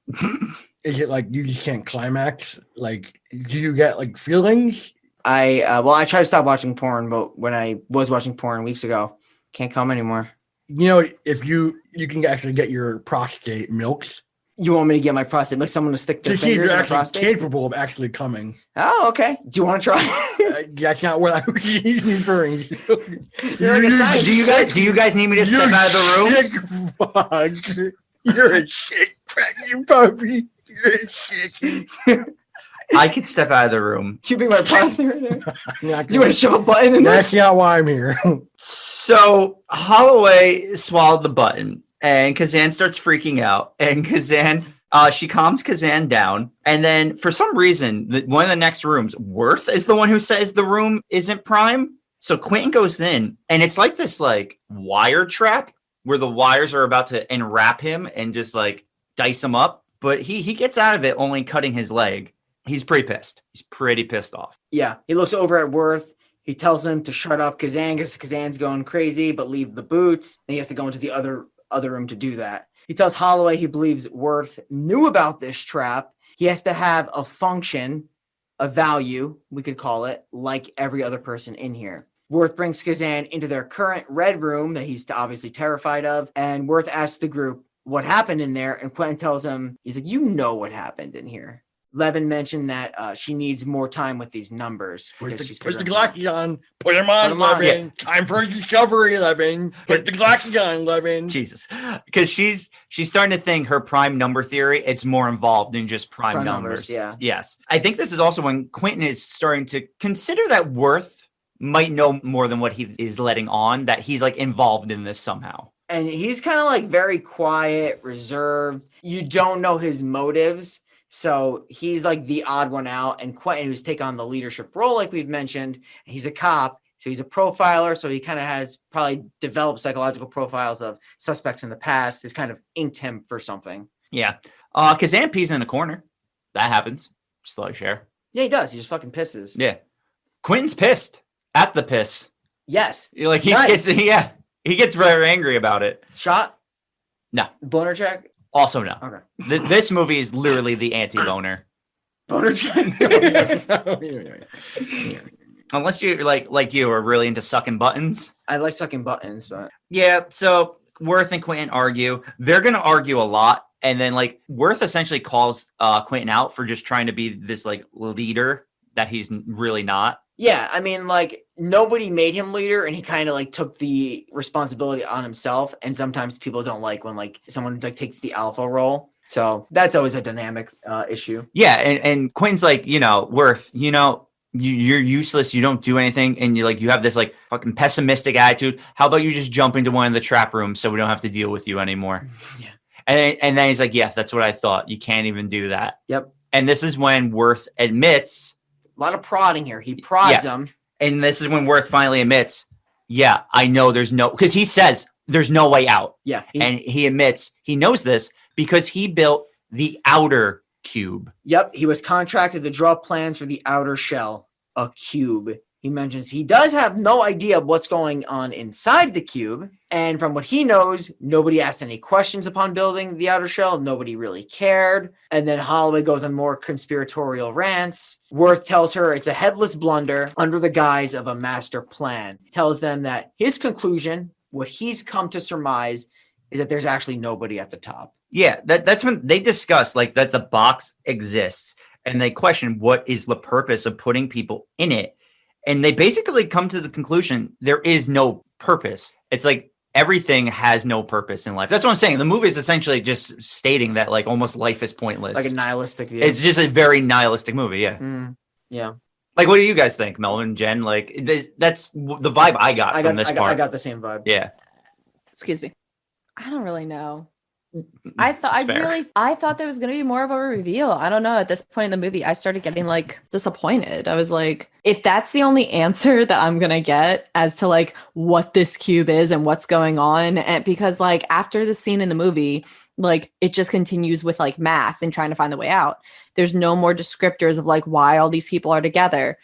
Is it like you just can't climax? Like, do you get like feelings? I tried to stop watching porn, but when I was watching porn weeks ago, can't come anymore. If you can actually get your prostate milked You want me to get my prostate? Like someone to stick their to see if fingers you're in my actually prostate? capable of actually coming. Oh, okay. Do you want to try? That's not what I was referring to. You're like a scientist. Do you guys need me to step out of the room? Sick fuck. You're a sick pregnant puppy. You're a sick. I could step out of the room. You be my prostate right there. Not Do you want to shove a button in there? That's not why I'm here. So Holloway swallowed the button, and Kazan starts freaking out. And Kazan, she calms Kazan down, and then for some reason, one of the next rooms, Worth is the one who says the room isn't prime. So Quentin goes in, and it's like this like wire trap where the wires are about to enwrap him and just like dice him up. But he gets out of it only cutting his leg. He's pretty pissed. He's pretty pissed off. Yeah. He looks over at Worth. He tells him to shut up Kazan because Kazan's going crazy, but leave the boots. And he has to go into the other room to do that. He tells Holloway he believes Worth knew about this trap. He has to have a function, a value, we could call it, like every other person in here. Worth brings Kazan into their current red room that he's obviously terrified of. And Worth asks the group what happened in there. And Quentin tells him, he's like, you know what happened in here. Levin mentioned that she needs more time with these numbers. Put Because she's the figuring glasses on. Put them on, Put 'em on, Levin. Time for discovery, Levin. Put the glasses on, Levin. Jesus, because she's starting to think her prime number theory. It's more involved than just prime numbers. Yeah. Yes, I think this is also when Quentin is starting to consider that Worth might know more than what he is letting on. That he's like involved in this somehow. And he's kind of like very quiet, reserved. You don't know his motives. So he's like the odd one out. And Quentin, who's taken on the leadership role, like we've mentioned, he's a cop. So he's a profiler. So he kind of has probably developed psychological profiles of suspects in the past. Has kind of inked him for something. Yeah. Kazan pees in a corner. That happens. Just thought I'd share. Yeah, he does. He just fucking pisses. Yeah. Quentin's pissed at the piss. Yes. Like he Nice. he gets very angry about it. Shot? No. Boner check? Also, no. Okay. This movie is literally the anti-boner. Boner check? Unless you're like you are really into sucking buttons. I like sucking buttons, but Yeah, so Worth and Quentin argue. They're going to argue a lot. And then, like, Worth essentially calls Quentin out for just trying to be this, like, leader that he's really not. yeah, I mean, like, nobody made him leader, and he kind of like took the responsibility on himself. And sometimes people don't like when like someone like takes the alpha role. So that's always a dynamic issue. Yeah, and Quentin's like, Worth, you're useless. You don't do anything. And you have this, like, fucking pessimistic attitude. How about you just jump into one of the trap rooms so we don't have to deal with you anymore? Yeah. And then he's like, yeah, that's what I thought. You can't even do that. Yep. And this is when Worth admits. A lot of prodding here. He prods him. And this is when Worth finally admits, yeah, I know because he says there's no way out. Yeah. And he admits he knows this because he built the outer cube. Yep. He was contracted to draw plans for the outer shell, a cube. He mentions he does have no idea what's going on inside the cube. And from what he knows, nobody asked any questions upon building the outer shell. Nobody really cared. And then Holloway goes on more conspiratorial rants. Worth tells her it's a headless blunder under the guise of a master plan. Tells them that his conclusion, what he's come to surmise, is that there's actually nobody at the top. Yeah, that's when they discuss, like, that the box exists. And they question what is the purpose of putting people in it. And they basically come to the conclusion there is no purpose. It's like everything has no purpose in life. That's what I'm saying. The movie is essentially just stating that, like, almost life is pointless. Like a nihilistic view. It's just a very nihilistic movie. Yeah. Yeah. Like, what do you guys think, Melvin, Jen? Like, that's the vibe I got from this part. I got the same vibe. Yeah. Excuse me. I don't really know. I thought there was going to be more of a reveal. I don't know. At this point in the movie, I started getting like disappointed. I was like, if that's the only answer that I'm going to get as to like what this cube is and what's going on, and because like after the scene in the movie, like it just continues with like math and trying to find the way out. There's no more descriptors of like why all these people are together.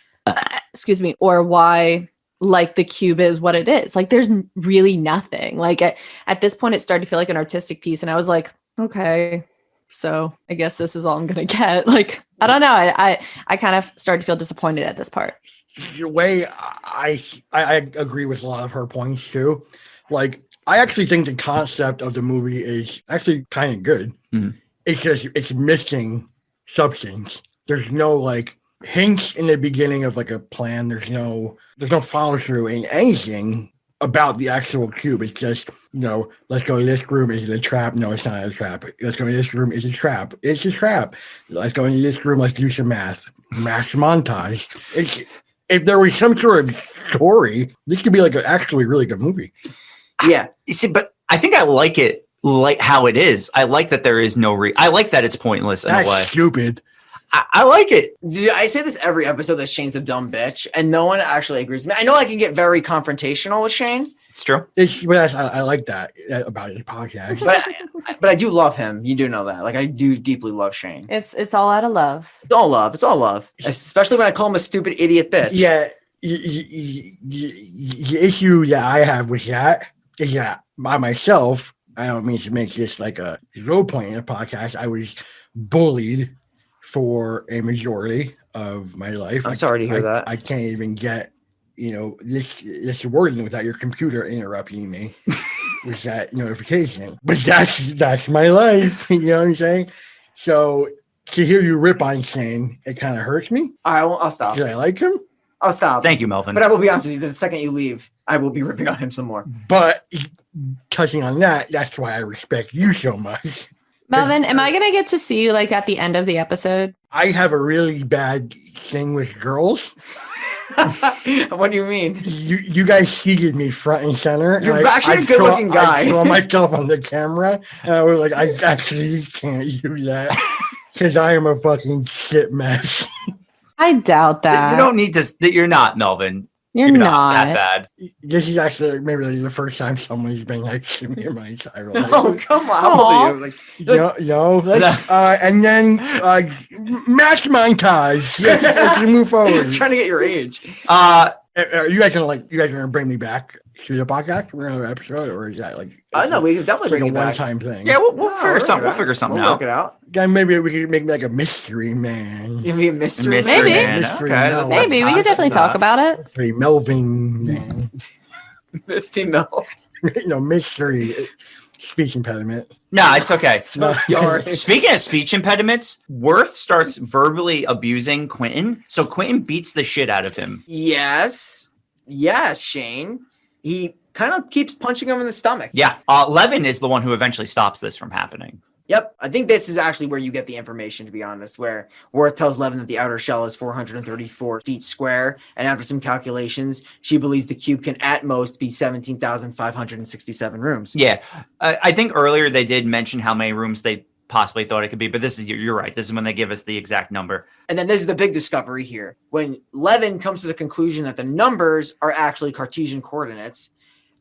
Excuse me, or why like the cube is what it is. Like there's really nothing. Like at this point it started to feel like an artistic piece, and I was like, okay, so I guess this is all I'm gonna get. Like I don't know, I kind of started to feel disappointed at this part. The way I agree with a lot of her points too. Like I actually think the concept of the movie is actually kind of good. Mm-hmm. It's just it's missing substance. There's no like hints in the beginning of like a plan. There's no follow through in anything about the actual cube. It's just, let's go to this room. Is it a trap? No, it's not a trap. Let's go to this room. It's a trap. It's a trap. Let's go into this room. Let's do some math montage. If there was some sort of story, this could be like an actually really good movie. Yeah. You see, but I think I like it like how it is. I like that there is no I like that it's pointless in That's a way. Stupid. I like it. Dude, I say this every episode that Shane's a dumb bitch, and no one actually agrees with me. I know I can get very confrontational with Shane. It's true. I like that about his podcast. But I do love him. You do know that. Like I do deeply love Shane. It's all out of love. It's all love. It's all love. Especially when I call him a stupid idiot bitch. Yeah. The issue that I have with that is that by myself, I don't mean to make this like a low point in the podcast. I was bullied for a majority of my life. I'm sorry to hear that. I can't even get, this wording without your computer interrupting me with that notification. But that's my life. You know what I'm saying? So to hear you rip on Shane, it kind of hurts me. All right, I'll stop. Did I like him? I'll stop. Thank you, Melvin. But I will be honest with you, the second you leave, I will be ripping on him some more. But touching on that, that's why I respect you so much. Melvin, am I gonna get to see you like at the end of the episode? I have a really bad thing with girls. What do you mean? You guys seated me front and center. You're and actually a good-looking guy. I saw myself on the camera, and I was like, I actually can't do that because I am a fucking shit mess. I doubt that. You don't need to. You're not, Melvin. You're not that bad. This is actually maybe like the first time someone's been like to me in my entire life. Oh, come on. How old are you? And then match montage. Let's move forward. I'm trying to get your age. Are you guys gonna bring me back to the podcast for another episode, or is that like? No, we can definitely it's like bring a it back. one-time thing. Yeah, we'll No, figure work something. it We'll out. figure something We'll out. work it out. Then maybe we could make like a mystery man. Give me a mystery. Mystery Maybe. man. Mystery Okay, man. let's Maybe we talk could definitely about talk about it. Mystery Melvin man. Misty Mel. Mystery speech impediment. No, it's okay. So sorry. Speaking of speech impediments, Worth starts verbally abusing Quentin. So Quentin beats the shit out of him. Yes, Shane. He kind of keeps punching him in the stomach. Yeah. Levin is the one who eventually stops this from happening. Yep, I think this is actually where you get the information, to be honest, where Worth tells Levin that the outer shell is 434 feet square, and after some calculations, she believes the cube can at most be 17,567 rooms. Yeah. I think earlier they did mention how many rooms they possibly thought it could be, but this is, you're right. This is when they give us the exact number. And then this is the big discovery here. When Levin comes to the conclusion that the numbers are actually Cartesian coordinates,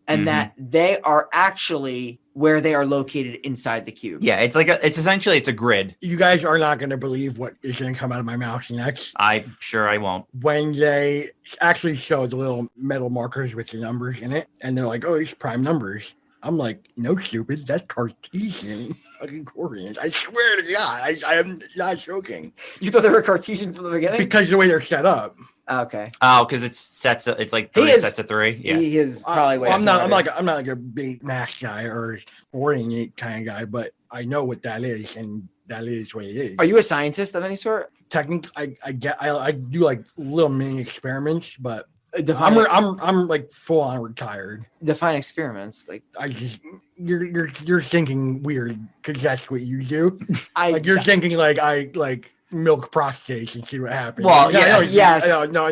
and that they are actually where they are located inside the cube. Yeah, it's essentially a grid. You guys are not going to believe what is going to come out of my mouth next. I'm sure I won't. When they actually show the little metal markers with the numbers in it, and they're like, "Oh, it's prime numbers." I'm like, "No, stupid. That's Cartesian fucking coordinates." I swear to God, I am not joking. You thought they were Cartesian from the beginning? Because the way they're set up. Okay. Oh, because it's like three sets of three. Yeah. He is probably way I'm not smarter. like a big math guy or coordinate kind of guy, but I know what that is, and that is what it is. Are you a scientist of any sort? Technically, I do like little mini experiments, but Define, I'm like full on retired. define experiments. Like I just you're thinking weird because that's what you do. I Like you're thinking like I like milk prostates and see what happens. Well, yeah, no, yes. no.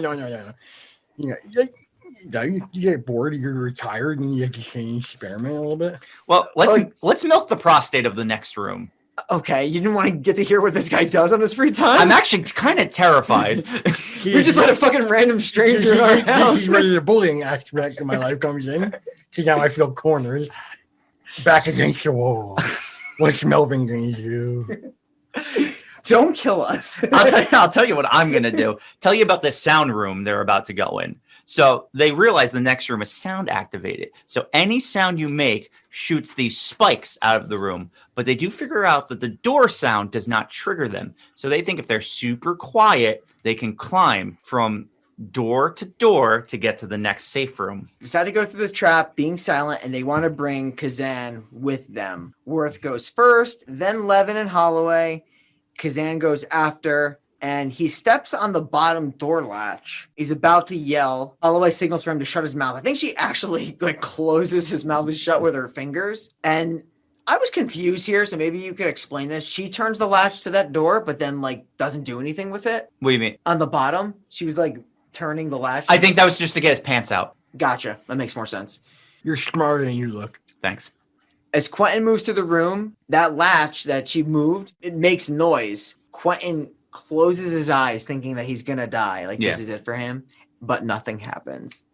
You know, you get bored, you're retired, and you have to change experiment a little bit. Well, let's milk the prostate of the next room. okay, you didn't want to get to hear what this guy does on his free time? I'm actually kind of terrified. we just let a fucking random stranger in our This house. is where the bullying aspect of my life comes in. Because now I feel cornered, back against the wall. What's Melvin going to do? Don't kill us. I'll tell you what I'm going to do. Tell you about this sound room they're about to go in. So they realize the next room is sound activated. So any sound you make shoots these spikes out of the room. But they do figure out that the door sound does not trigger them. So they think if they're super quiet, they can climb from door to door to get to the next safe room. Decide to go through the trap, being silent, and they want to bring Kazan with them. Worth goes first, then Levin and Holloway. Kazan goes after, and he steps on the bottom door latch. He's about to yell. Holloway signals for him to shut his mouth. I think she actually like closes his mouth shut with her fingers. And I was confused here, so maybe you could explain this. She turns the latch to that door, but then like doesn't do anything with it. What do you mean? On the bottom, she was like turning the latch. I think that was just to get his pants out. Gotcha. That makes more sense. You're smarter than you look. Thanks. As Quentin moves to the room, that latch that she moved, it makes noise. Quentin closes his eyes thinking that he's going to die. Like, Yeah. this is it for him. But nothing happens.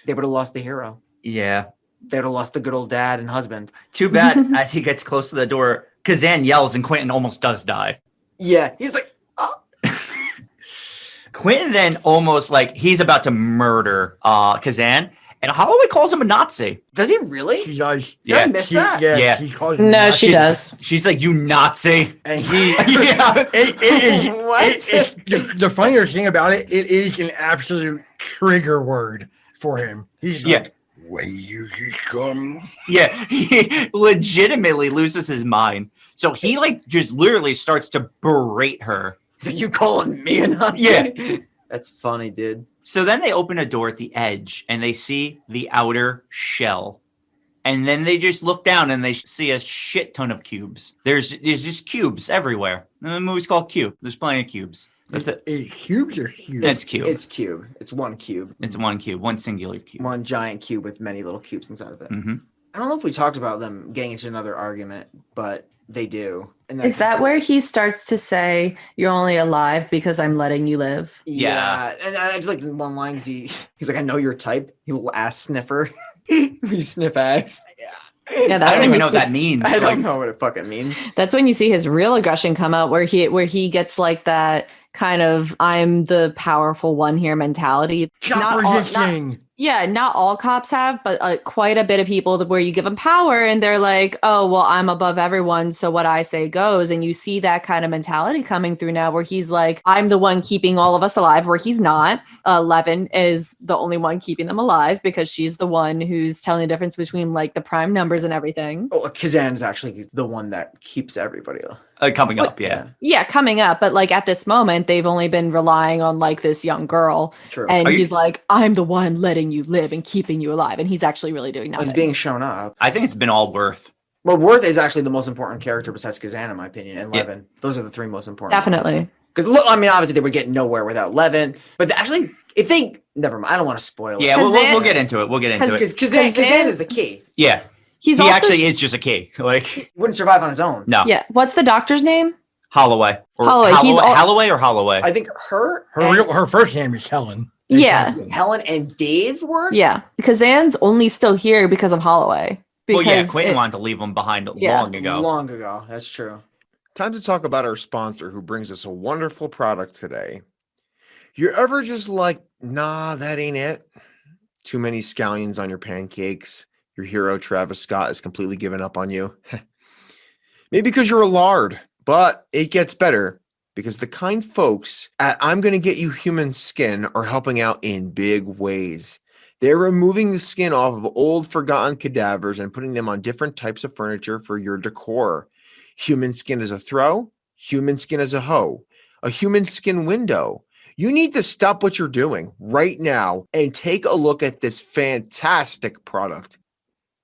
They would have lost the hero. Yeah. They would have lost the good old dad and husband. Too bad as he gets close to the door, Kazan yells and Quentin almost does die. Yeah. He's like, oh. Quentin then almost like he's about to murder Kazan, and Holloway calls him a Nazi. Does he really? She does. Did I Yeah, miss She, that? Yeah. she calls him No, Nazi. she does. She's like, "You Nazi." And he, Yeah. it is What? the funnier thing about it, it is an absolute trigger word for him. He's Yeah. like, "When you just come." Yeah, he legitimately loses his mind. So he like just literally starts to berate her. He's like, you calling me a Nazi? Yeah. That's funny, dude. So then they open a door at the edge and they see the outer shell. And then they just look down and they see a shit ton of cubes. There's just cubes everywhere. And the movie's called Cube. There's plenty of cubes. That's it. Is cubes or cubes? It's cube. It's cube. It's one cube. It's one cube, one singular cube. One giant cube with many little cubes inside of it. hmm I don't know if we talked about them getting into another argument, but they do. And Is that where he starts to say, "You're only alive because I'm letting you live"? Yeah. And I just like the one line 'cause he's like, I know your type, you little ass sniffer. You sniff ass. Yeah. Yeah, I that's don't when even you know what see, that means. I Like, don't know what it fucking means. that's when you see his real aggression come out, where he gets like that kind of I'm the powerful one here mentality. Cop resisting. Not all cops have, but quite a bit of people where you give them power and they're like, oh, well, I'm above everyone. So what I say goes. And you see that kind of mentality coming through now where he's like, I'm the one keeping all of us alive, where he's not. Levin is the only one keeping them alive because she's the one who's telling the difference between like the prime numbers and everything. Oh, Kazan is actually the one that keeps everybody. Coming up, yeah. Yeah, coming up. But like at this moment, they've only been relying on like this young girl. True. And he's like, I'm the one letting you live and keeping you alive. And he's actually really doing nothing. He's being shown up. I think it's been all Worth. Well, Worth is actually the most important character besides Kazan, in my opinion, and Levin. Those are the three most important. Definitely. Because look, I mean, obviously they were getting nowhere without Levin. But actually, if they never mind, I don't want to spoil it. Yeah, we'll get into it. We'll get into it. Because Kazan is the key. Yeah. He actually is just a key. Like, he wouldn't survive on his own. No. Yeah. What's the doctor's name? Holloway. Holloway. Holloway or Holloway? I think her first name is Helen. Yeah. Helen and Dave were? Yeah. Kazan's only still here because of Holloway. Quentin wanted to leave him behind long ago. Long ago. That's true. Time to talk about our sponsor who brings us a wonderful product today. You're ever just like, nah, that ain't it? Too many scallions on your pancakes. Your hero, Travis Scott, has completely given up on you. Maybe because you're a lard, but it gets better because the kind folks at I'm Gonna Get You Human Skin are helping out in big ways. They're removing the skin off of old, forgotten cadavers and putting them on different types of furniture for your decor. Human skin as a throw, human skin as a hoe, a human skin window. You need to stop what you're doing right now and take a look at this fantastic product.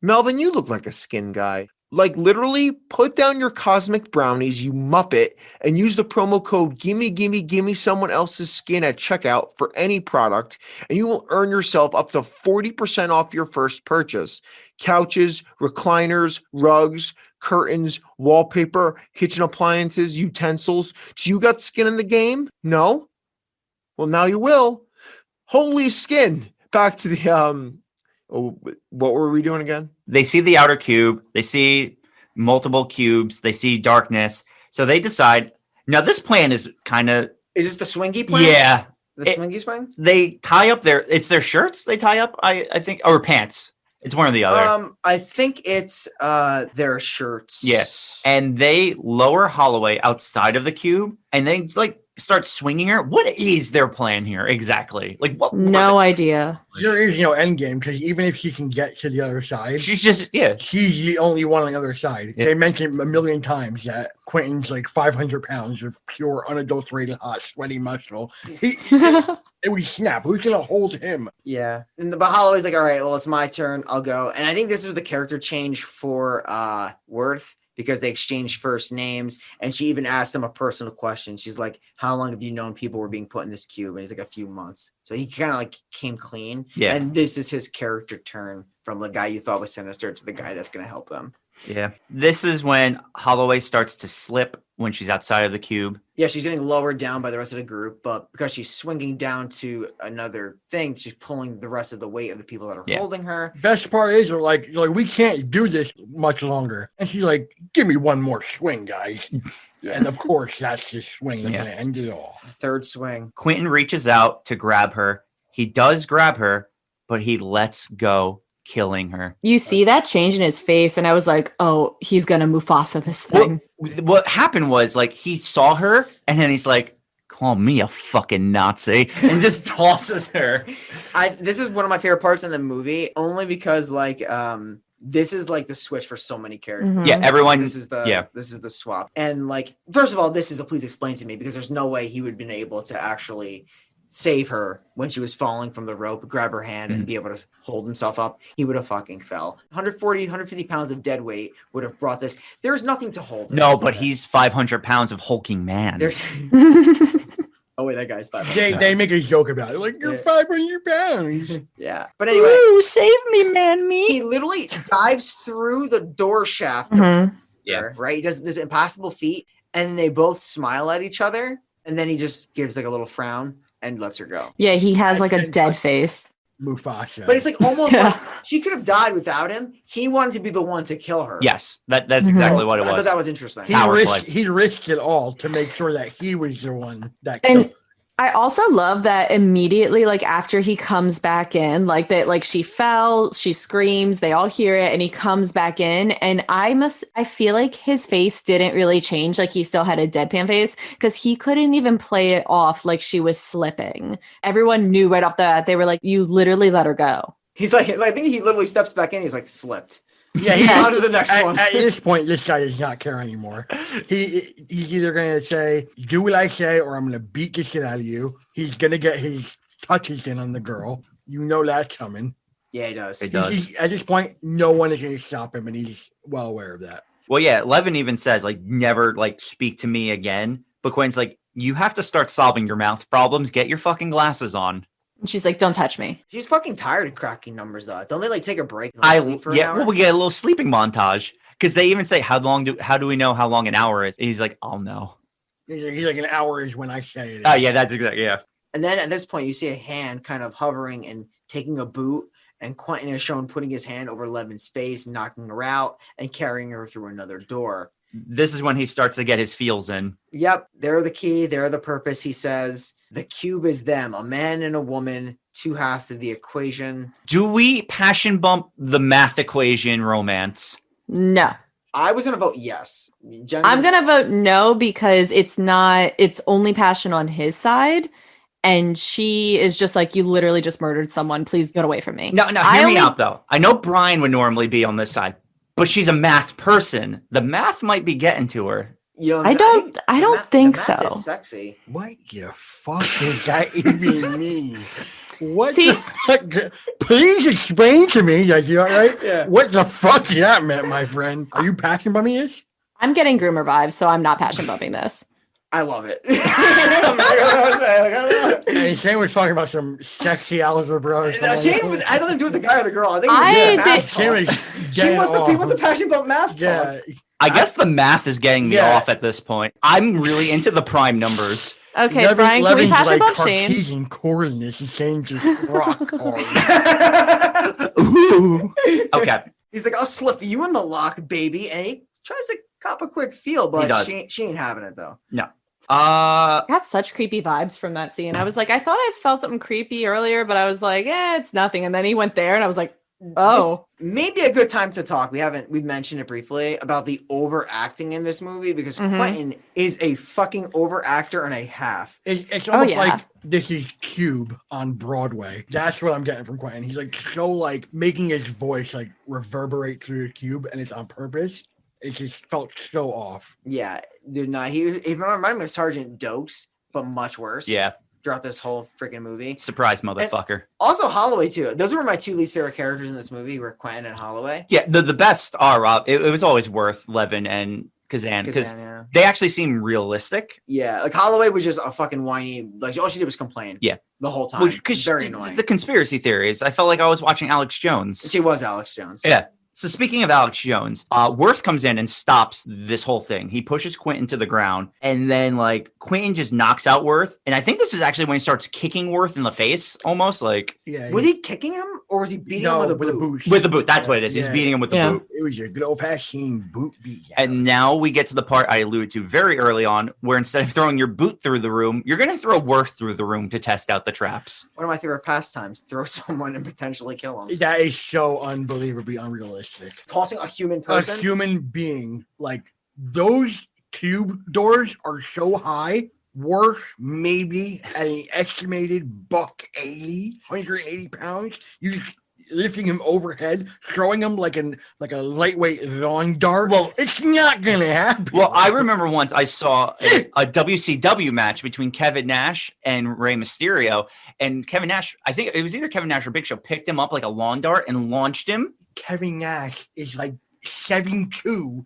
Melvin, you look like a skin guy. Like literally put down your cosmic brownies, you muppet, and use the promo code gimme someone else's skin at checkout for any product, and you will earn yourself up to 40% off your first purchase. Couches, recliners, rugs, curtains, wallpaper, kitchen appliances, utensils. Do you got skin in the game? No? Well, now you will. Holy skin. Back to the what were we doing again? They see the outer cube. They see multiple cubes. They see darkness. So they decide. Now, this plan is kind of. Is this the swingy plan? Yeah. The swingy swing? They tie up it's their shirts they tie up, I think, or pants. It's one or the other. I think it's their shirts. Yeah. And they lower Holloway outside of the cube and they like start swinging her. What is their plan here exactly? Like what? No idea. There is no end game because even if she can get to the other side, she's just she's the only one on the other side. Yeah. They mentioned a million times that Quentin's like 500 pounds of pure, unadulterated, hot, sweaty muscle. It would snap. Who's gonna hold him? Yeah. And but Holloway's like, all right, well, it's my turn. I'll go. And I think this was the character change for Worth, because they exchanged first names, and she even asked him a personal question. She's like, how long have you known people were being put in this cube? And he's like, a few months. So he kind of like came clean. Yeah. And this is his character turn from the guy you thought was sinister to the guy that's going to help them. Yeah. This is when Holloway starts to slip when she's outside of the cube. Yeah, she's getting lowered down by the rest of the group, but because she's swinging down to another thing, she's pulling the rest of the weight of the people that are holding her. Best part is like we can't do this much longer. And she's like, give me one more swing, guys. And of course, that's the swing that's going to end it all. Third swing. Quentin reaches out to grab her. He does grab her, but he lets go, killing her. You see that change in his face, and I was like, oh, he's going to Mufasa this thing. What happened was, like, he saw her, and then he's like, call me a fucking Nazi, and just tosses her. This is one of my favorite parts in the movie, only because, like, this is like the switch for so many characters. Mm-hmm. Yeah, everyone. This is the swap. And like, first of all, this is a please explain to me, because there's no way he would have been able to actually save her when she was falling from the rope, grab her hand and be able to hold himself up. He would have fucking fell. 150 pounds of dead weight would have brought this. There's nothing to hold. No, but he's 500 pounds of hulking man. There's oh wait, that guy's 500 pounds. They make a joke about it, like, you're 500 pounds. Yeah, but anyway, ooh, save me, man, me. He literally dives through the door shaft. Yeah, right. He does this impossible feat, and they both smile at each other, and then he just gives like a little frown and lets her go. Yeah, he has like a dead face. Mufasa. But it's like almost Yeah. like she could have died without him. He wanted to be the one to kill her. Yes, that's exactly what it I thought was. that was interesting. Power play. He risked it all to make sure that he was the one that And killed. I also love that immediately, like after he comes back in, like that, like she fell, she screams, they all hear it, and he comes back in. And I feel like his face didn't really change. Like he still had a deadpan face because he couldn't even play it off like she was slipping. Everyone knew right off the bat. They were like, you literally let her go. He's like, I think he literally steps back in. He's like, slipped. Yeah, He's on to the next one. At this point, this guy does not care anymore. He's either going to say, do what I say, or I'm going to beat the shit out of you. He's going to get his touches in on the girl. You know that's coming. Yeah, he does. It does. At this point, no one is going to stop him, and he's well aware of that. Well, yeah, Levin even says, like, never, like, speak to me again. But Quinn's like, you have to start solving your mouth problems. Get your fucking glasses on. And she's like, don't touch me. She's fucking tired of cracking numbers, though. Don't they like take a break? And, like, sleep for an hour? Well, we get a little sleeping montage because they even say, how do we know how long an hour is? He's like, I'll know. He's like an hour is when I say it. Oh, yeah, that's exactly, yeah. And then at this point, you see a hand kind of hovering and taking a boot, and Quentin is shown putting his hand over Levin's face, knocking her out, and carrying her through another door. This is when he starts to get his feels in. Yep, they're the key, they're the purpose, he says. The cube is them, a man and a woman, two halves of the equation. Do we passion bump the math equation romance? No. I was going to vote yes. I'm going to vote no because it's only passion on his side. And she is just like, you literally just murdered someone. Please get away from me. No, hear me out, though. I know Brian would normally be on this side, but she's a math person. The math might be getting to her. You know, I don't think the math so. is sexy. What the fuck does that even mean? What See- the fuck? Please explain to me. Like, you all right? Yeah. What the fuck does that meant, my friend? Are you passion bumming this? I'm getting groomer vibes, so I'm not passion bumping this. I love it. I'm not gonna say, like, I don't know. And Shane was talking about some sexy algebra. Or No, something. Shane was, I don't think do with the guy or the girl. I think it I was think- math Shane talk. was She getting wants off. he wants a passion about math talk. Yeah. I guess the math is getting me Yeah. off at this point. I'm really into the prime numbers. Okay, Brian, can we Levin's passion like bump Shane? Cartesian coordinates and Shane just rock hard. Ooh. Okay. He's like, I'll slip you in the lock, baby. And he tries to cop a quick feel, He but does. she ain't having it, though. I got such creepy vibes from that scene. I was like, I thought I felt something creepy earlier, but I was like, it's nothing. And then he went there and I was like, oh. This may be a good time to talk. We've mentioned it briefly about the overacting in this movie because Mhm. Quentin is a fucking overactor and a half. It's almost yeah. like this is Cube on Broadway. That's what I'm getting from Quentin. He's like so like making his voice like reverberate through the cube, and it's on purpose. It just felt so off. Yeah, they're not. He reminded me of Sergeant Dokes, but much worse. Yeah. Throughout this whole freaking movie. Surprise, motherfucker. Also, Holloway too. Those were my two least favorite characters in this movie. Were Quentin and Holloway. Yeah, the best are it was always worth Levin and Kazan because Kazan, yeah. they actually seem realistic. Yeah, like Holloway was just a fucking whiny. Like all she did was complain. Yeah. The whole time. Because Very annoying. the conspiracy theories, I felt like I was watching Alex Jones. She was Alex Jones. Yeah. So speaking of Alex Jones, Worth comes in and stops this whole thing. He pushes Quentin to the ground, and then like Quentin just knocks out Worth. And I think this is actually when he starts kicking Worth in the face, almost like Yeah. Was he kicking him or was he beating him with a boot? with the boot. That's what it is. He's Yeah. beating him with the Yeah. boot. It was your good old fashioned boot beat. And now we get to the part I alluded to very early on, where instead of throwing your boot through the room, you're going to throw Worth through the room to test out the traps. One of my favorite pastimes: throw someone and potentially kill him. That is so unbelievably unrealistic. Tossing a human A person. human being, like those cube doors are so high, worth maybe at an estimated $180, 180 pounds. You just lifting him overhead, throwing him like a lightweight lawn dart. Well- it's not gonna happen. Well, I remember once I saw a WCW match between Kevin Nash and Rey Mysterio, and Kevin Nash, I think it was either Kevin Nash or Big Show, picked him up like a lawn dart and launched him. Kevin Nash is like 7'2",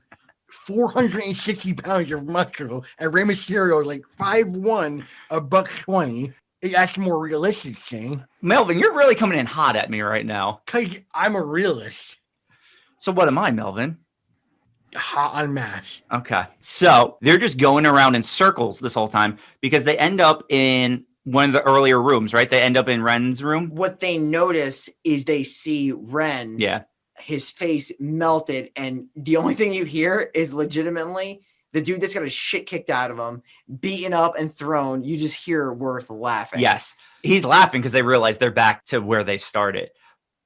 460 pounds of muscle, and Rey Mysterio is like 5'1", $120. That's more realistic, Shane. Melvin, you're really coming in hot at me right now. Because I'm a realist. So what am I, Melvin? Hot on mash. Okay. So they're just going around in circles this whole time because they end up in one of the earlier rooms, right? They end up in Ren's room. What they notice is they see Ren, Yeah. his face melted, and the only thing you hear is legitimately the dude that's got his shit kicked out of him, beaten up and thrown. You just hear Worth laughing. Yes. He's laughing because they realize they're back to where they started.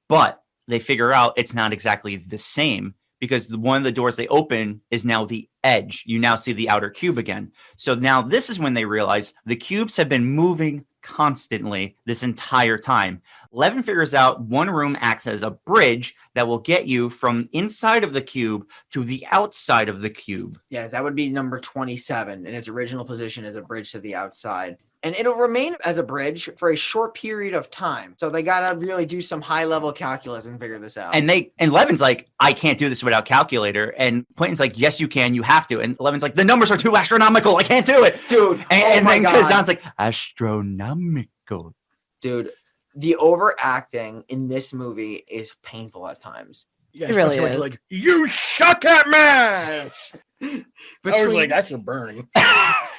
But they figure out it's not exactly the same because one of the doors they open is now the edge. You now see the outer cube again. So now this is when they realize the cubes have been moving constantly this entire time. Levin figures out one room acts as a bridge that will get you from inside of the cube to the outside of the cube. Yeah, that would be number 27 in its original position as a bridge to the outside. And it'll remain as a bridge for a short period of time. So they got to really do some high level calculus and figure this out. And Levin's like, I can't do this without calculator. And Quentin's like, yes, you can. You have to. And Levin's like, the numbers are too astronomical. I can't do it. Dude. And oh then my God. Kazan's like, astronomical. Dude, the overacting in this movie is painful at times. Yeah, It really especially when is. they're like, you suck at math. I was Between, like, that's a burn.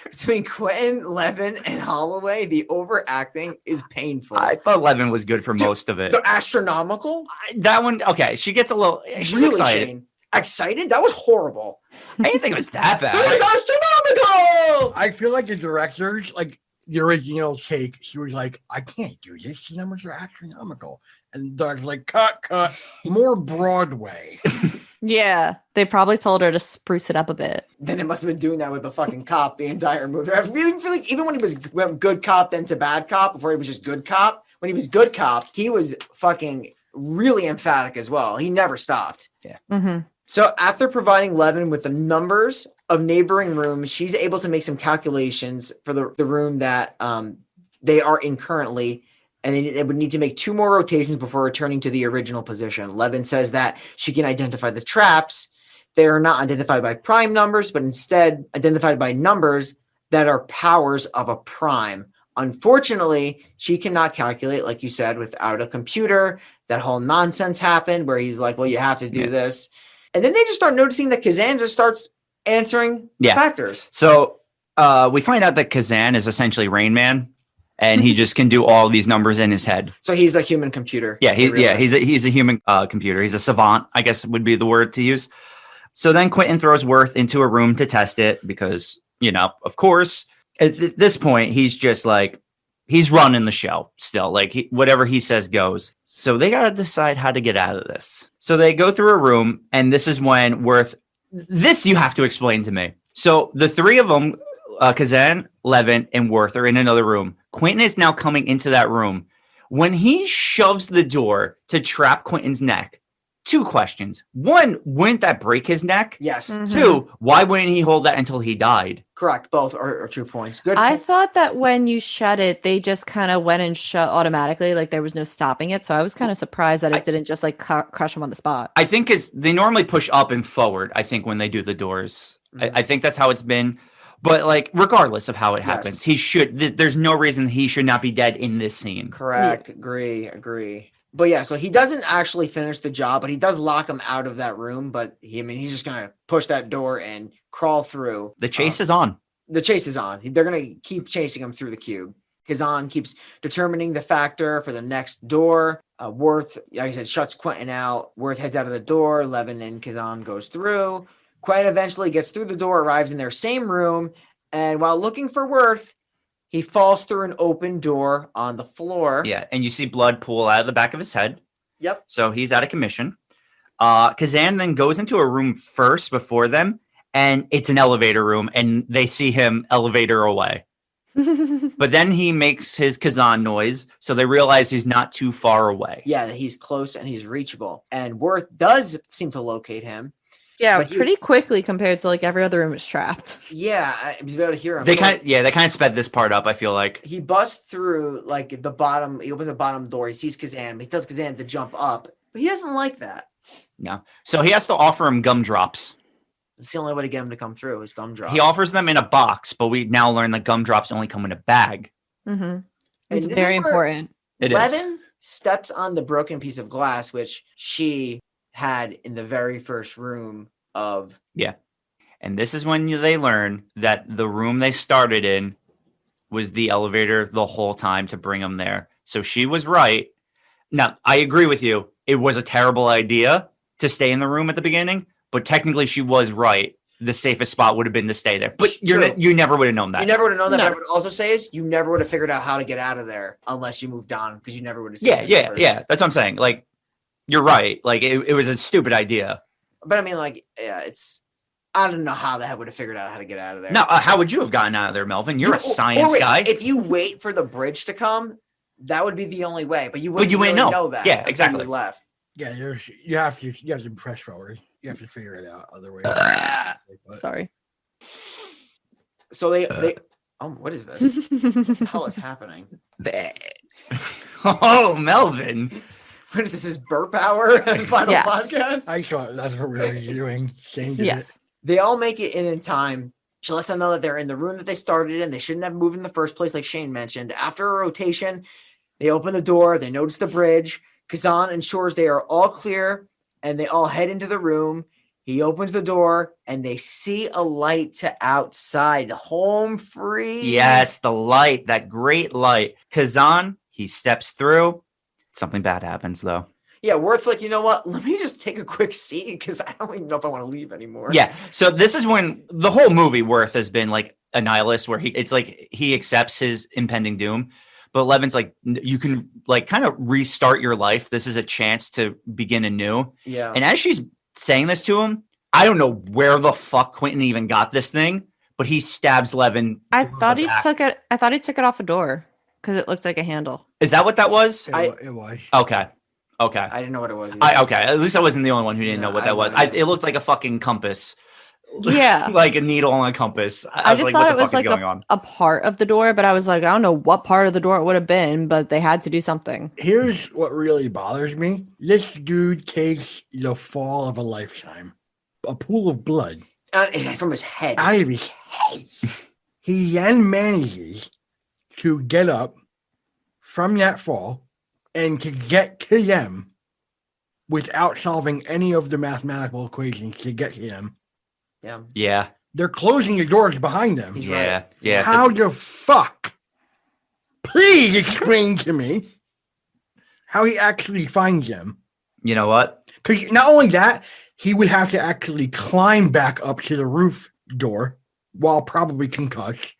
between Quentin, Levin, and Holloway, the overacting is painful. I thought Levin was good for most of it. the astronomical? That one, okay, she gets a little, she's Really, excited. Shane? Excited? That was horrible. I didn't think it was that It bad. was astronomical! I feel like the directors, like the original take, she was like, I can't do this. The numbers are astronomical. And they're like, cut, more Broadway. Yeah, they probably told her to spruce it up a bit. Then it must have been doing that with the fucking cop the entire movie. I really feel like even when he was went good cop then to bad cop, before he was just good cop, when he was good cop, he was fucking really emphatic as well. He never stopped. Mm-hmm. So after providing Levin with the numbers of neighboring rooms, she's able to make some calculations for the room that they are in currently. And they would need to make 2 more rotations before returning to the original position. Levin says that she can identify the traps. They are not identified by prime numbers, but instead identified by numbers that are powers of a prime. Unfortunately, she cannot calculate, like you said, without a computer. That whole nonsense happened where he's like, well, you have to do this. And then they just start noticing that Kazan just starts answering factors. So we find out that Kazan is essentially Rain Man, and he just can do all these numbers in his head. So he's a human computer. Yeah, they realize. he's a human computer. He's a savant, I guess would be the word to use. So then Quentin throws Worth into a room to test it because, of course, at this point, he's just like, he's running the show still. Like whatever he says goes. So they got to decide how to get out of this. So they go through a room, and this is when Worth, this you have to explain to me. So the three of them, Kazan, Levin, and Worth are in another room. Quentin is now coming into that room. When he shoves the door to trap Quentin's neck, 2 questions. 1, wouldn't that break his neck? Yes, Mhm. 2, why wouldn't he hold that until he died? correct. Both are 2 points. Good. I thought that when you shut it, they just kind of went and shut automatically, like there was no stopping it. So I was kind of surprised that it didn't just like crush him on the spot. I think they normally push up and forward, I think, when they do the doors. I think that's how it's been. But like, regardless of how it happens, he should. There's no reason he should not be dead in this scene. Correct. Agree. But yeah, so he doesn't actually finish the job, but he does lock him out of that room. But he's just gonna push that door and crawl through. The chase is on. The chase is on. They're gonna keep chasing him through the cube. Kazan keeps determining the factor for the next door. Worth, like I said, shuts Quentin out. Worth heads out of the door. Levin and Kazan goes through. Quentin eventually gets through the door, arrives in their same room, and while looking for Worth, he falls through an open door on the floor. Yeah, and you see blood pool out of the back of his head. Yep. So he's out of commission. Kazan then goes into a room first before them, and it's an elevator room, and they see him elevator away. But then he makes his Kazan noise, so they realize he's not too far away. Yeah, he's close and he's reachable. And Worth does seem to locate him. Yeah, But he- pretty quickly compared to like every other room is trapped. Yeah, I was able to hear him. They So kind of sped this part up, I feel like. he busts through like the bottom. He opens the bottom door. He sees Kazan. He tells Kazan to jump up, but he doesn't like that. No. So he has to offer him gumdrops. It's the only way to get him to come through is gumdrop. He offers them in a box, but we now learn that gumdrops only come in a bag. Mm-hmm. And It's this very is where important. It is. Levin steps on the broken piece of glass, which she had in the very first room of. And this is when they learn that the room they started in was the elevator the whole time to bring him there. So she was right. Now, I agree with you. It was a terrible idea to stay in the room at the beginning, but technically she was right. The safest spot would have been to stay there. But True. you never would have known that. You never would have known that. No. But I would also say is you never would have figured out how to get out of there unless you moved on because you never would have seen it first. Yeah. That's what I'm saying. Like, you're right. Like, it was a stupid idea. But I mean, like, yeah, I don't know how the hell would have figured out how to get out of there. Now, how would you have gotten out of there, Melvin? You're a science wait, guy. If you wait for the bridge to come, that would be the only way. But you But wouldn't, you wouldn't really know. know that. Yeah, until exactly. you left. Yeah, you have to press forward. You have to figure it out other ways. Sorry. So they what is this? What the hell is happening? Oh, Melvin. What is this? Is burp hour and final Yes. podcast? I thought that's what we were doing. Changing Yes. They all make it in time. She lets them know that they're in the room that they started in. They shouldn't have moved in the first place, like Shane mentioned. After a rotation, they open the door. They notice the bridge. Kazan ensures they are all clear, and they all head into the room. He opens the door, and they see a light to outside. Home free. Yes, the light, that great light. Kazan, he steps through. Something bad happens, though. Yeah, Worth's like, you know what? Let me just take a quick seat because I don't even know if I want to leave anymore. Yeah. So this is when the whole movie Worth has been like a nihilist, where it's like he accepts his impending doom. But Levin's like, you can like kind of restart your life. This is a chance to begin anew. Yeah. And as she's saying this to him, I don't know where the fuck Quentin even got this thing, but he stabs Levin. I through thought the he back. took it. I thought he took it off a door because it looked like a handle. Is that what that was? It was. Okay. Okay. I didn't know what it was. either. Okay. At least I wasn't the only one who didn't know what that was. It looked like a fucking compass. Yeah. Like a needle on a compass. I was just like, thought what it the was fuck is like going on? a part of the door, but I was like, I don't know what part of the door it would have been, but they had to do something. Here's what really bothers me. This dude takes the fall of a lifetime. A pool of blood From his head. out of his head. He then manages to get up from that fall and to get to them without solving any of the mathematical equations to get to them. Yeah. Yeah. They're closing the doors behind them. He's Yeah. right. Yeah. How the fuck? Please explain to me how he actually finds them. You know what? Because not only that, he would have to actually climb back up to the roof door while probably concussed,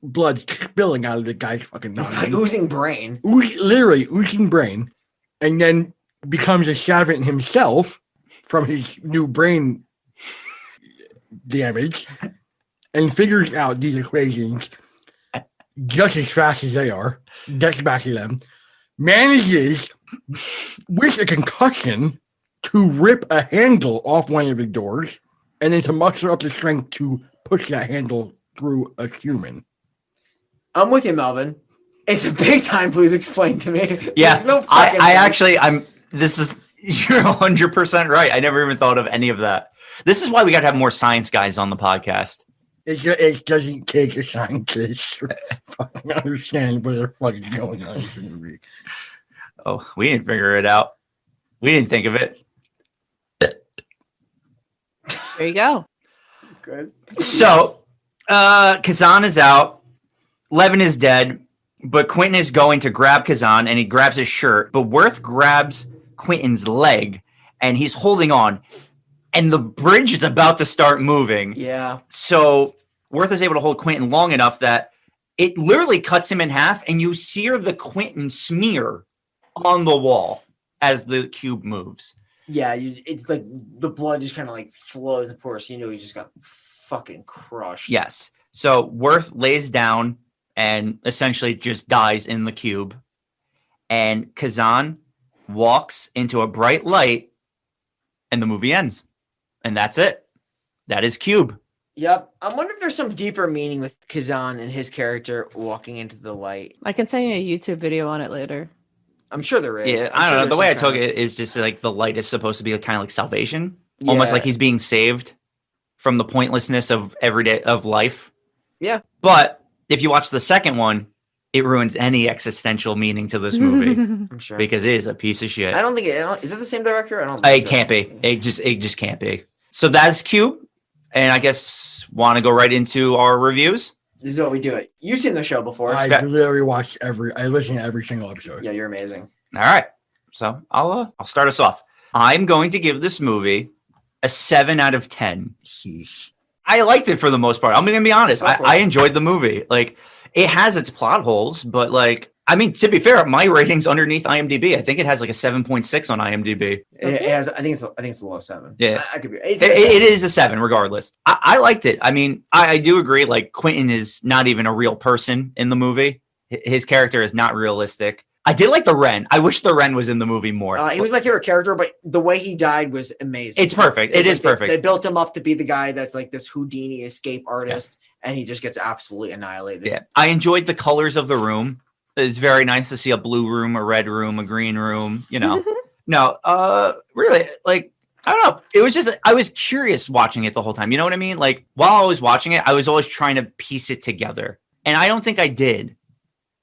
blood spilling out of the guy's fucking noggin. Oozing brain. Literally oozing brain, and then becomes a savant himself from his new brain damage, and figures out these equations just as fast as they are, gets back to them, manages with a concussion to rip a handle off one of the doors, and then to muster up the strength to push that handle through a human. I'm with you, Melvin. It's a big time. Please explain to me. Yeah. There's no I fucking actually, you're 100% right. I never even thought of any of that. This is why we got to have more science guys on the podcast. It doesn't take a scientist to fucking understand what the fuck is going on in this movie. Oh, we didn't figure it out. We didn't think of it. There you go. good. So, Kazan is out. Levin is dead, but Quentin is going to grab Kazan, and he grabs his shirt. But Worth grabs Quentin's leg, and he's holding on. And the bridge is about to start moving. Yeah. So Worth is able to hold Quentin long enough that it literally cuts him in half, and you see the Quentin smear on the wall as the cube moves. Yeah. It's like the blood just kind of like flows. Of course, you know he just got fucking crushed. Yes. So Worth lays down and essentially just dies in the cube. And Kazan walks into a bright light, and the movie ends. And that's it. That is Cube. Yep. I wonder if there's some deeper meaning with Kazan and his character walking into the light. I can send you a YouTube video on it later. I'm sure there is. Yeah, I'm I sure don't know. The there's way I some took kind of- it is just like the light is supposed to be kind of like salvation, almost Yeah. like he's being saved from the pointlessness of everyday of life. Yeah. But if you watch the second one, it ruins any existential meaning to this movie I'm sure. because it is a piece of shit. I don't think is it the same director? I don't It think so. can't be. It just can't be. So that's Cube. And I guess want to go right into our reviews. This is what we do it. You've seen the show before. I've literally watched I listen to every single episode. Yeah, you're amazing. All right. So I'll start us off. I'm going to give this movie a 7 out of 10. Sheesh. I liked it for the most part. I'm going to be honest. Go for it. I enjoyed the movie. Like, it has its plot holes, but like, I mean, to be fair, my rating's underneath IMDb. I think it has like a 7.6 on IMDb. It has. I think it's a low 7. Yeah. I could be. It is a 7 regardless. I liked it. I mean, I do agree. Like, Quentin is not even a real person in the movie. His character is not realistic. I did like the Wren. I wish the Wren was in the movie more. He was my favorite character, but the way he died was amazing. It's perfect. It is perfect. They built him up to be the guy that's like this Houdini escape artist, and he just gets absolutely annihilated. Yeah. I enjoyed the colors of the room. It was very nice to see a blue room, a red room, a green room, you know. No, really, like, I don't know. It was just, I was curious watching it the whole time. You know what I mean? Like, while I was watching it, I was always trying to piece it together. And I don't think I did.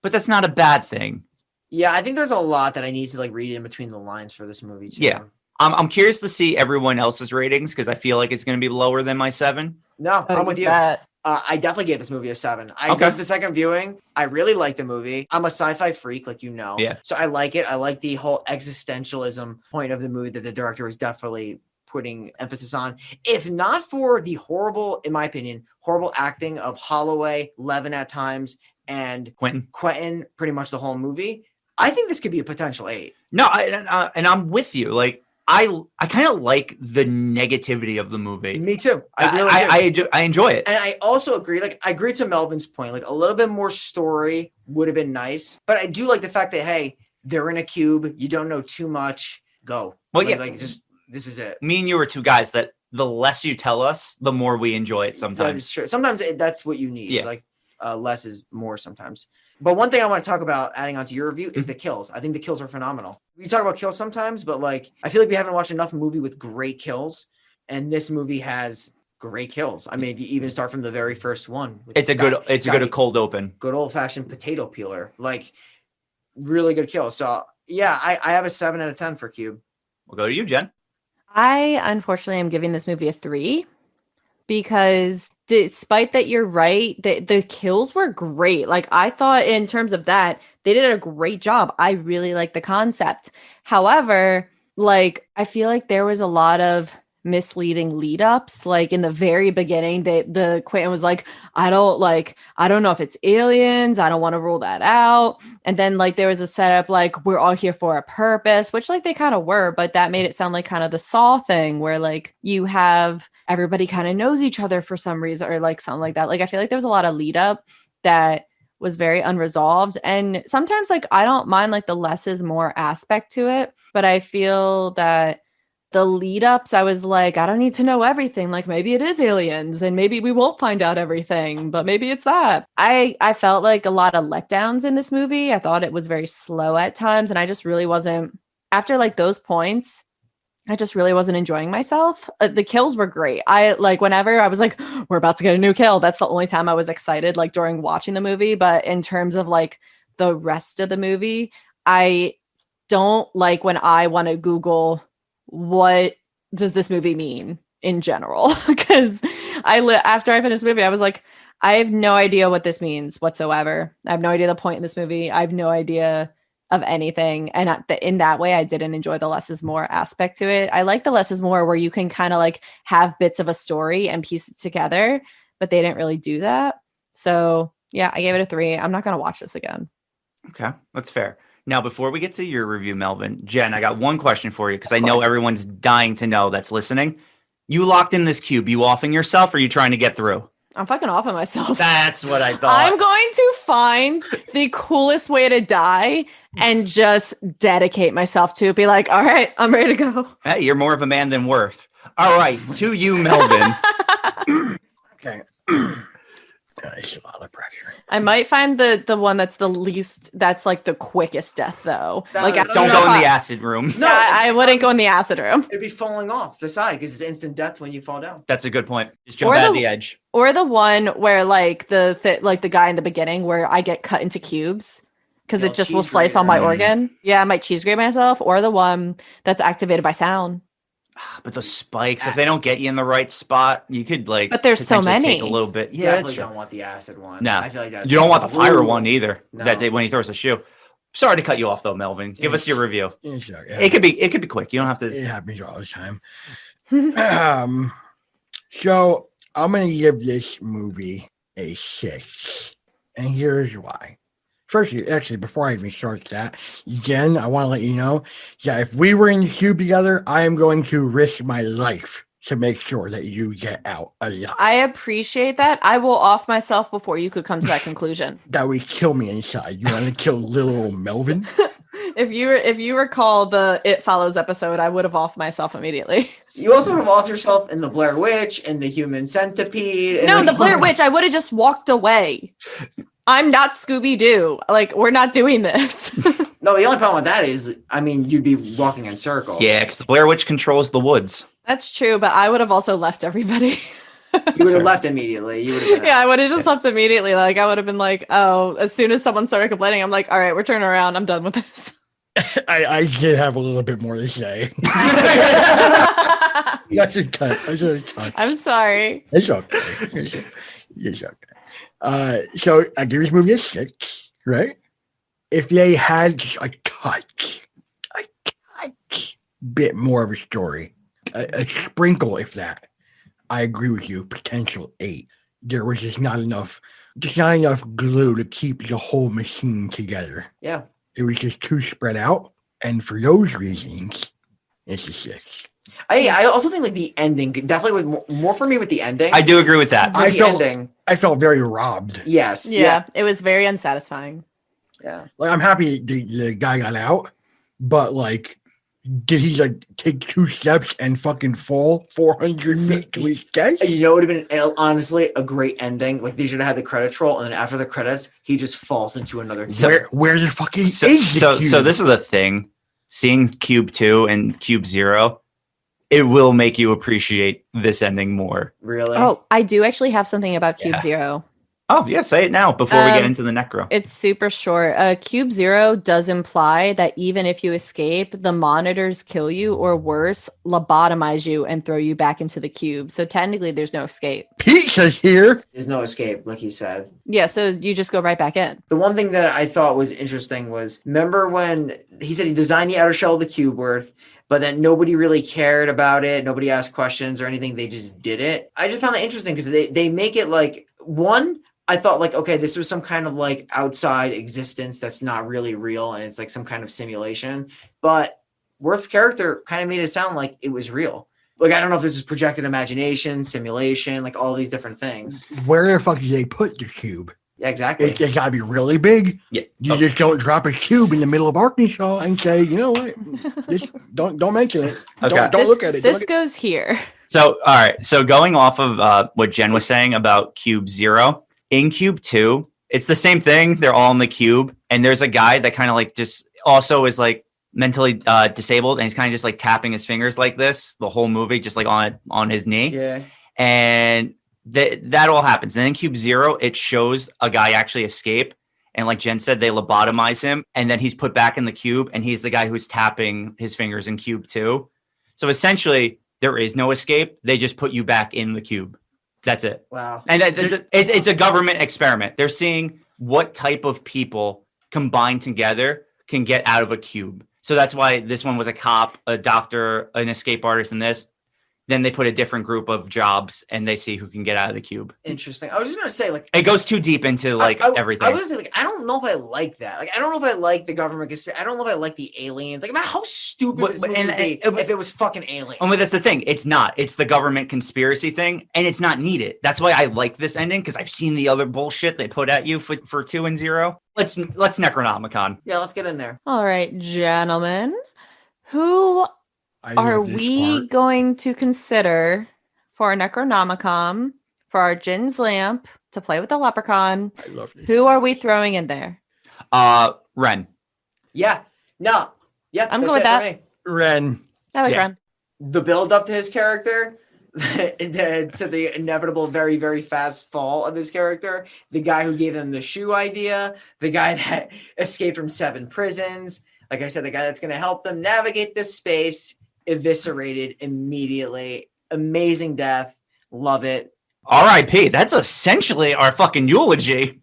But that's not a bad thing. Yeah, I think there's a lot that I need to like read in between the lines for this movie too. Yeah. I'm curious to see everyone else's ratings because I feel like it's going to be lower than my 7. No, I'm with you. bet. I definitely gave this movie a 7. Okay. This is the second viewing. I really like the movie. I'm a sci-fi freak, like you know. Yeah. So I like it. I like the whole existentialism point of the movie that the director was definitely putting emphasis on. If not for the horrible, in my opinion, horrible acting of Holloway, Levin at times, and Quentin. pretty much the whole movie, I think this could be a potential 8. No, and I'm with you. Like, I kind of like the negativity of the movie. Me too. I really do. I enjoy it. And I also agree, like, I agree to Melvin's point, like, a little bit more story would have been nice. But I do like the fact that, hey, they're in a cube. You don't know too much. Go. Well, just, this is it. Me and you are two guys that the less you tell us, the more we enjoy it sometimes. That is true. Sometimes that's what you need. Yeah. Like, less is more sometimes. But one thing I want to talk about, adding on to your review, is the kills. I think the kills are phenomenal. We talk about kills sometimes, but like, I feel like we haven't watched enough movie with great kills. And this movie has great kills. I mean, if you even start from the very first one. It's a good cold open. Good old fashioned potato peeler. Like, really good kill. So yeah, I have a 7 out of 10 for Cube. We'll go to you, Jen. I unfortunately am giving this movie a 3 because despite that you're right, the kills were great. Like, I thought in terms of that, they did a great job. I really like the concept. However, like, I feel like there was a lot of misleading lead ups. Like, in the very beginning, the Quentin was like, I don't know if it's aliens. I don't want to rule that out. And then like there was a setup like, we're all here for a purpose, which like they kind of were, but that made it sound like kind of the Saw thing where like you have everybody kind of knows each other for some reason or like something like that. Like, I feel like there was a lot of lead up that was very unresolved. And sometimes like I don't mind like the less is more aspect to it, but I feel that the lead ups, I was like, I don't need to know everything. Like, maybe it is aliens and maybe we won't find out everything, but maybe it's that. I felt like a lot of letdowns in this movie. I thought it was very slow at times. And I just really wasn't, after like those points, I just really wasn't enjoying myself. The kills were great. I like whenever I was like, we're about to get a new kill. That's the only time I was excited, like during watching the movie. But in terms of like the rest of the movie, I don't like when I want to Google what does this movie mean in general, because after I finished the movie, I was like, I have no idea what this means whatsoever. I have no idea the point in this movie. I have no idea of anything. And in that way, I didn't enjoy the less is more aspect to it. I like the less is more where you can kind of like have bits of a story and piece it together, but they didn't really do that. So yeah, I gave it a 3. I'm not going to watch this again. Okay, that's fair. Now, before we get to your review, Melvin, Jen, I got one question for you because I know everyone's dying to know that's listening. You locked in this cube. You offing yourself or are you trying to get through? I'm fucking offing myself. That's what I thought. I'm going to find the coolest way to die and just dedicate myself to it. Be like, all right, I'm ready to go. Hey, you're more of a man than worth. All right, to you, Melvin. Okay. It's a lot of pressure. I might find the one that's the least, that's like the quickest death though. Like, Don't Don't go in the acid room. No, I wouldn't go in the acid room. It'd be falling off the side because it's instant death when you fall down. That's a good point. Just jump Or out of the- the edge. Or the one where like like the guy in the beginning where I get cut into cubes because The it old just will cheese slice on my grater. organ. Yeah, I might cheese grate myself. Or the one that's activated by sound. But the spikes, if they don't get you in the right spot, you could like. But there's so potentially take a many. little bit. Yeah, that's Definitely true. don't want the acid one. No, I feel like that's you don't want the fire brutal. one either. No. That they, when he throws a shoe. Sorry to cut you off though, Melvin. Give us your review. It's okay. It could be quick. You don't have to. It happens all the time. So I'm gonna give this movie a 6, and here's why. Firstly, actually, before I even start that, again, I want to let you know, if we were in the cube together, I am going to risk my life to make sure that you get out alive. I appreciate that. I will off myself before you could come to that conclusion. That would kill me inside. You want to kill little old Melvin? If you recall the It Follows episode, I would have offed myself immediately. You also have off yourself in the Blair Witch and the Human Centipede. And No, like the Blair all- Witch, I would have just walked away. I'm not Scooby-Doo. Like, we're not doing this. No, the only problem with that is, I mean, you'd be walking in circles. Yeah, because the Blair Witch controls the woods. That's true, but I would have also left everybody. You would have left immediately. You would have been Yeah, I would have just left immediately. Like, I would have been like, oh, as soon as someone started complaining, I'm like, all right, we're turning around. I'm done with this. I did have a little bit more to say. That's a cut. That's a cut. I'm sorry. It's okay. It's okay. So I give this movie a 6, right? If they had just a touch bit more of a story, a sprinkle, if that, I agree with you. Potential 8. There was just not enough glue to keep the whole machine together. Yeah. It was just too spread out, and for those reasons, it's a 6. I also think like the ending definitely was more for me with the ending. I do agree with that. For I the felt- ending. I felt very robbed. Yes. Yeah, it was very unsatisfying. Yeah. Like, I'm happy the guy got out, but like, did he like take 2 steps and fucking fall 400 feet to his death? You know, it would have been honestly a great ending. Like they should have had the credits roll, and then after the credits, he just falls into another. Where the fucking So, is the so, cube? so this is the thing. Seeing Cube 2 and Cube 0, it will make you appreciate this ending more. Really? Oh, I do actually have something about Cube Yeah. Zero. Oh, yeah, say it now before we get into the necro. It's super short. Cube Zero does imply that even if you escape, the monitors kill you or worse, lobotomize you and throw you back into the cube. So technically, there's no escape. Pizza's here. There's no escape, like he said. Yeah, so you just go right back in. The one thing that I thought was interesting was, remember when he said he designed the outer shell of the cube Earth, but that nobody really cared about it. Nobody asked questions or anything. They just did it. I just found that interesting because they make it like, one, I thought like, okay, this was some kind of like outside existence that's not really real. And it's like some kind of simulation, but Worth's character kind of made it sound like it was real. Like, I don't know if this is projected imagination, simulation, like all these different things. Where the fuck did they put the cube? Yeah, exactly. It's gotta be really big. Yeah. You just don't drop a cube in the middle of Arkansas and say, you know what? Just don't mention it. Okay. Don't look at it. This goes here. So, all right. So going off of what Jen was saying about Cube 0, in Cube 2, it's the same thing. They're all in the cube. And there's a guy that kind of like just also is like mentally disabled. And he's kind of just like tapping his fingers like this the whole movie, just like on his knee. Yeah. And that all happens. And then in Cube 0, it shows a guy actually escape. And like Jen said, they lobotomize him. And then he's put back in the cube. And he's the guy who's tapping his fingers in Cube 2. So essentially, there is no escape. They just put you back in the cube. That's it. Wow. And it's a government experiment. They're seeing what type of people combined together can get out of a cube. So that's why this one was a cop, a doctor, an escape artist, and this. Then they put a different group of jobs and they see who can get out of the cube. Interesting. I was just gonna say, like, It goes too deep into like everything. I was gonna say, like, I don't know if I like that. Like, I don't know if I like the government conspiracy. I don't know if I like the aliens. Like, about how stupid But- this but- movie and- would be and- if it was fucking aliens. And that's the thing. It's not. It's the government conspiracy thing, and it's not needed. That's why I like this ending, because I've seen the other bullshit they put at you for 2 and 0. Let's Necronomicon. Yeah, let's get in there. All right, gentlemen. Who I are love this we part. going to consider for our Necronomicon, for our Jin's Lamp, to play with the leprechaun? I love this. Who are we throwing in there? Ren. Yeah. No. Yeah. I'm that's good with it that. for me. Ren. I like Yeah. Ren. The build up to his character, to the inevitable, very, very fast fall of his character, the guy who gave him the shoe idea, the guy that escaped from 7 prisons. Like I said, the guy that's going to help them navigate this space, eviscerated immediately. Amazing death. Love it. R.I.P. That's essentially our fucking eulogy.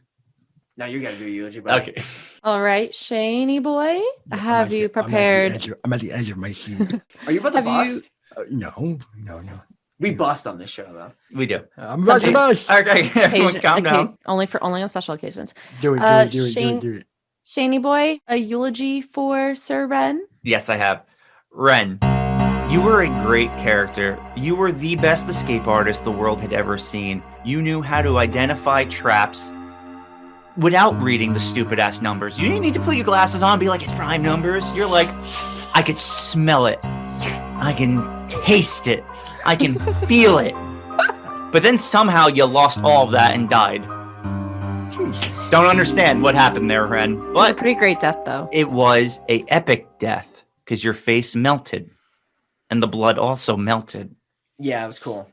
Now you got to do a eulogy, buddy. Okay. All right, Shaney boy, have you prepared? I'm at the edge of my seat. Are you about to Have you- bust? No. We bust on this show, though. We do. I'm about to bust. Okay, everyone Occasion- calm down. only on special occasions. Do it. Shane- Do it. Shaney boy, a eulogy for Sir Ren. Yes, I have. Ren, you were a great character. You were the best escape artist the world had ever seen. You knew how to identify traps without reading the stupid ass numbers. You didn't need to put your glasses on and be like, it's prime numbers. You're like, I could smell it. I can taste it. I can feel it. But then somehow you lost all of that and died. Jeez. Don't understand what happened there, Ren. It was a But pretty great death, though. it was a epic death because your face melted and the blood also melted. Yeah, it was cool.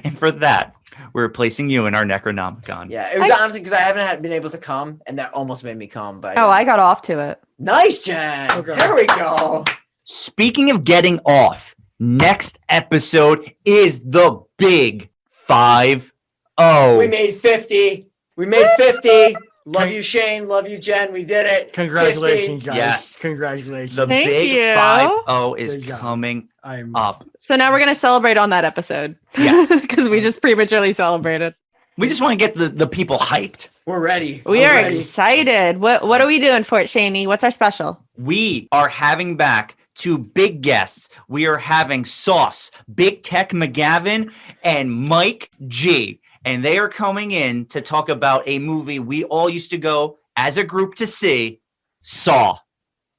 And for that, we're placing you in our Necronomicon. Yeah, it was honestly because I haven't been able to come, and that almost made me come. But Oh, I got off to it. nice, Jen. Okay. There we go. Speaking of getting off, next episode is the big 5-0. We made 50. We made 50. Love you, Shane. Love you, Jen. We did it. Congratulations, 50. guys. Yes. Congratulations. The Thank big you. 5-0 is Good job. coming I'm up. So now we're gonna celebrate on that episode. Yes. Because we just prematurely celebrated. We just want to get the people hyped. We're ready. We I'm are ready. excited. What are we doing for it, Shaney? What's our special? We are having back two big guests. We are having Sauce, Big Tech McGavin, and Mike G. And they are coming in to talk about a movie we all used to go as a group to see, Saw.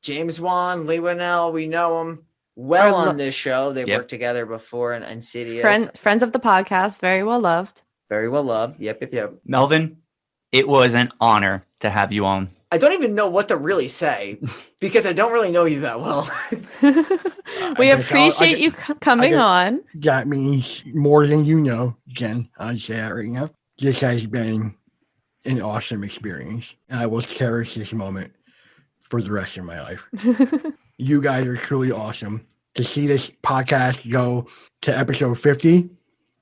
James Wan, Lee Winnell, we know him well Our lo- on this show. They Yep. worked together before in Insidious. Friends of the podcast, very well loved. Very well loved. Yep. Melvin, it was an honor to have you on. I don't even know what to really say because I don't really know you that well. We guess appreciate you coming guess- on. That means more than you know, Jen. I'll say that right now. This has been an awesome experience, and I will cherish this moment for the rest of my life. You guys are truly awesome. To see this podcast go to episode 50,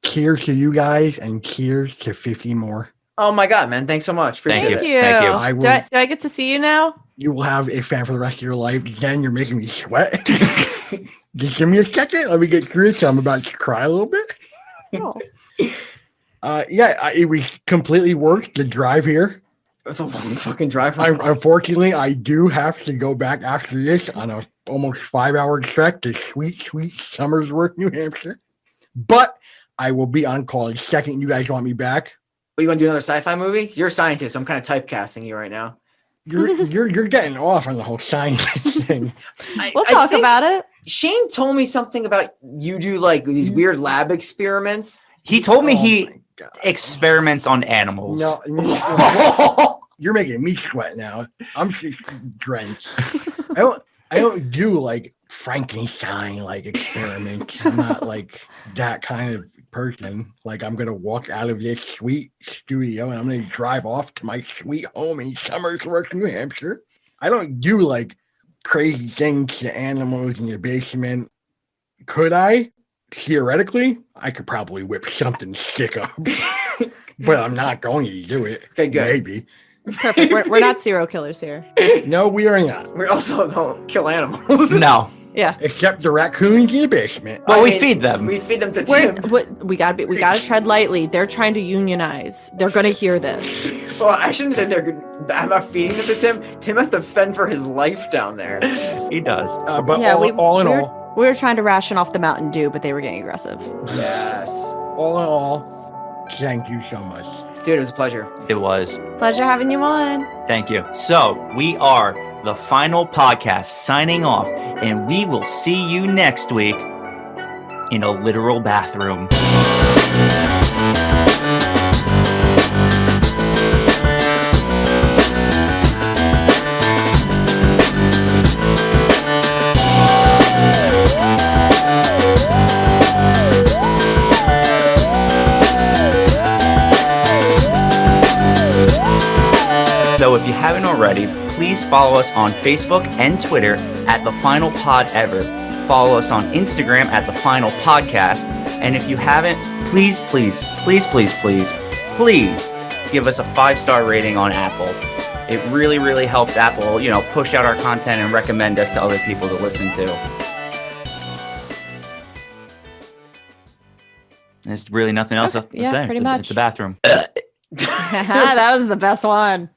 cheers to you guys, and cheers to 50 more. Oh my God, man. Thanks so much. Appreciate Thank Thank it. you. Thank you. I Do, will- I get to see you now? You will have a fan for the rest of your life. Jen, you're making me sweat. Just give me a second. Let me get through this. I'm about to cry a little bit. Oh. It was completely worked. The drive here. It was a long fucking drive. From Unfortunately, I do have to go back after this on a almost 5-hour trek to sweet Somersworth, New Hampshire. But I will be on call the second you guys want me back. What, you want to do another sci-fi movie? You're a scientist. So I'm kind of typecasting you right now. You're getting off on the whole science thing. We'll I talk think about it. Shane told me something about you do like these weird lab experiments. He told me Oh he my God. experiments on animals. No, you're making me sweat now. I'm just drenched. I don't do like Frankenstein like experiments. I'm not like that kind of person. Like I'm gonna walk out of this sweet studio and I'm gonna drive off to my sweet home in Somersworth, New Hampshire. I don't do like crazy things to animals in your basement. Could I? Theoretically, I could probably whip something sick up. But I'm not going to do it. Okay, good. Maybe. Perfect. We're not serial killers here. No, we are not. We also don't kill animals. No. Yeah. Except the raccoons in the basement. Well, I we mean, feed them. We feed them to We're, Tim. we gotta tread lightly. They're trying to unionize. They're gonna hear this. Well, I shouldn't say they're good. I'm not feeding them to Tim. Tim has to fend for his life down there. He does. But Yeah, all in we were- all, We were trying to ration off the Mountain Dew, but they were getting aggressive. Yes. all in all, thank you so much. Dude, it was a pleasure. It was. Pleasure having you on. Thank you. So we are the final podcast signing off, and we will see you next week in a literal bathroom. So if you haven't already, please follow us on Facebook and Twitter at The Final Pod Ever. follow us on Instagram at The Final Podcast. And if you haven't, please give us a 5-star rating on Apple. It really, really helps Apple, push out our content and recommend us to other people to listen to. There's really nothing else to say. pretty much. It's a bathroom. That was the best one.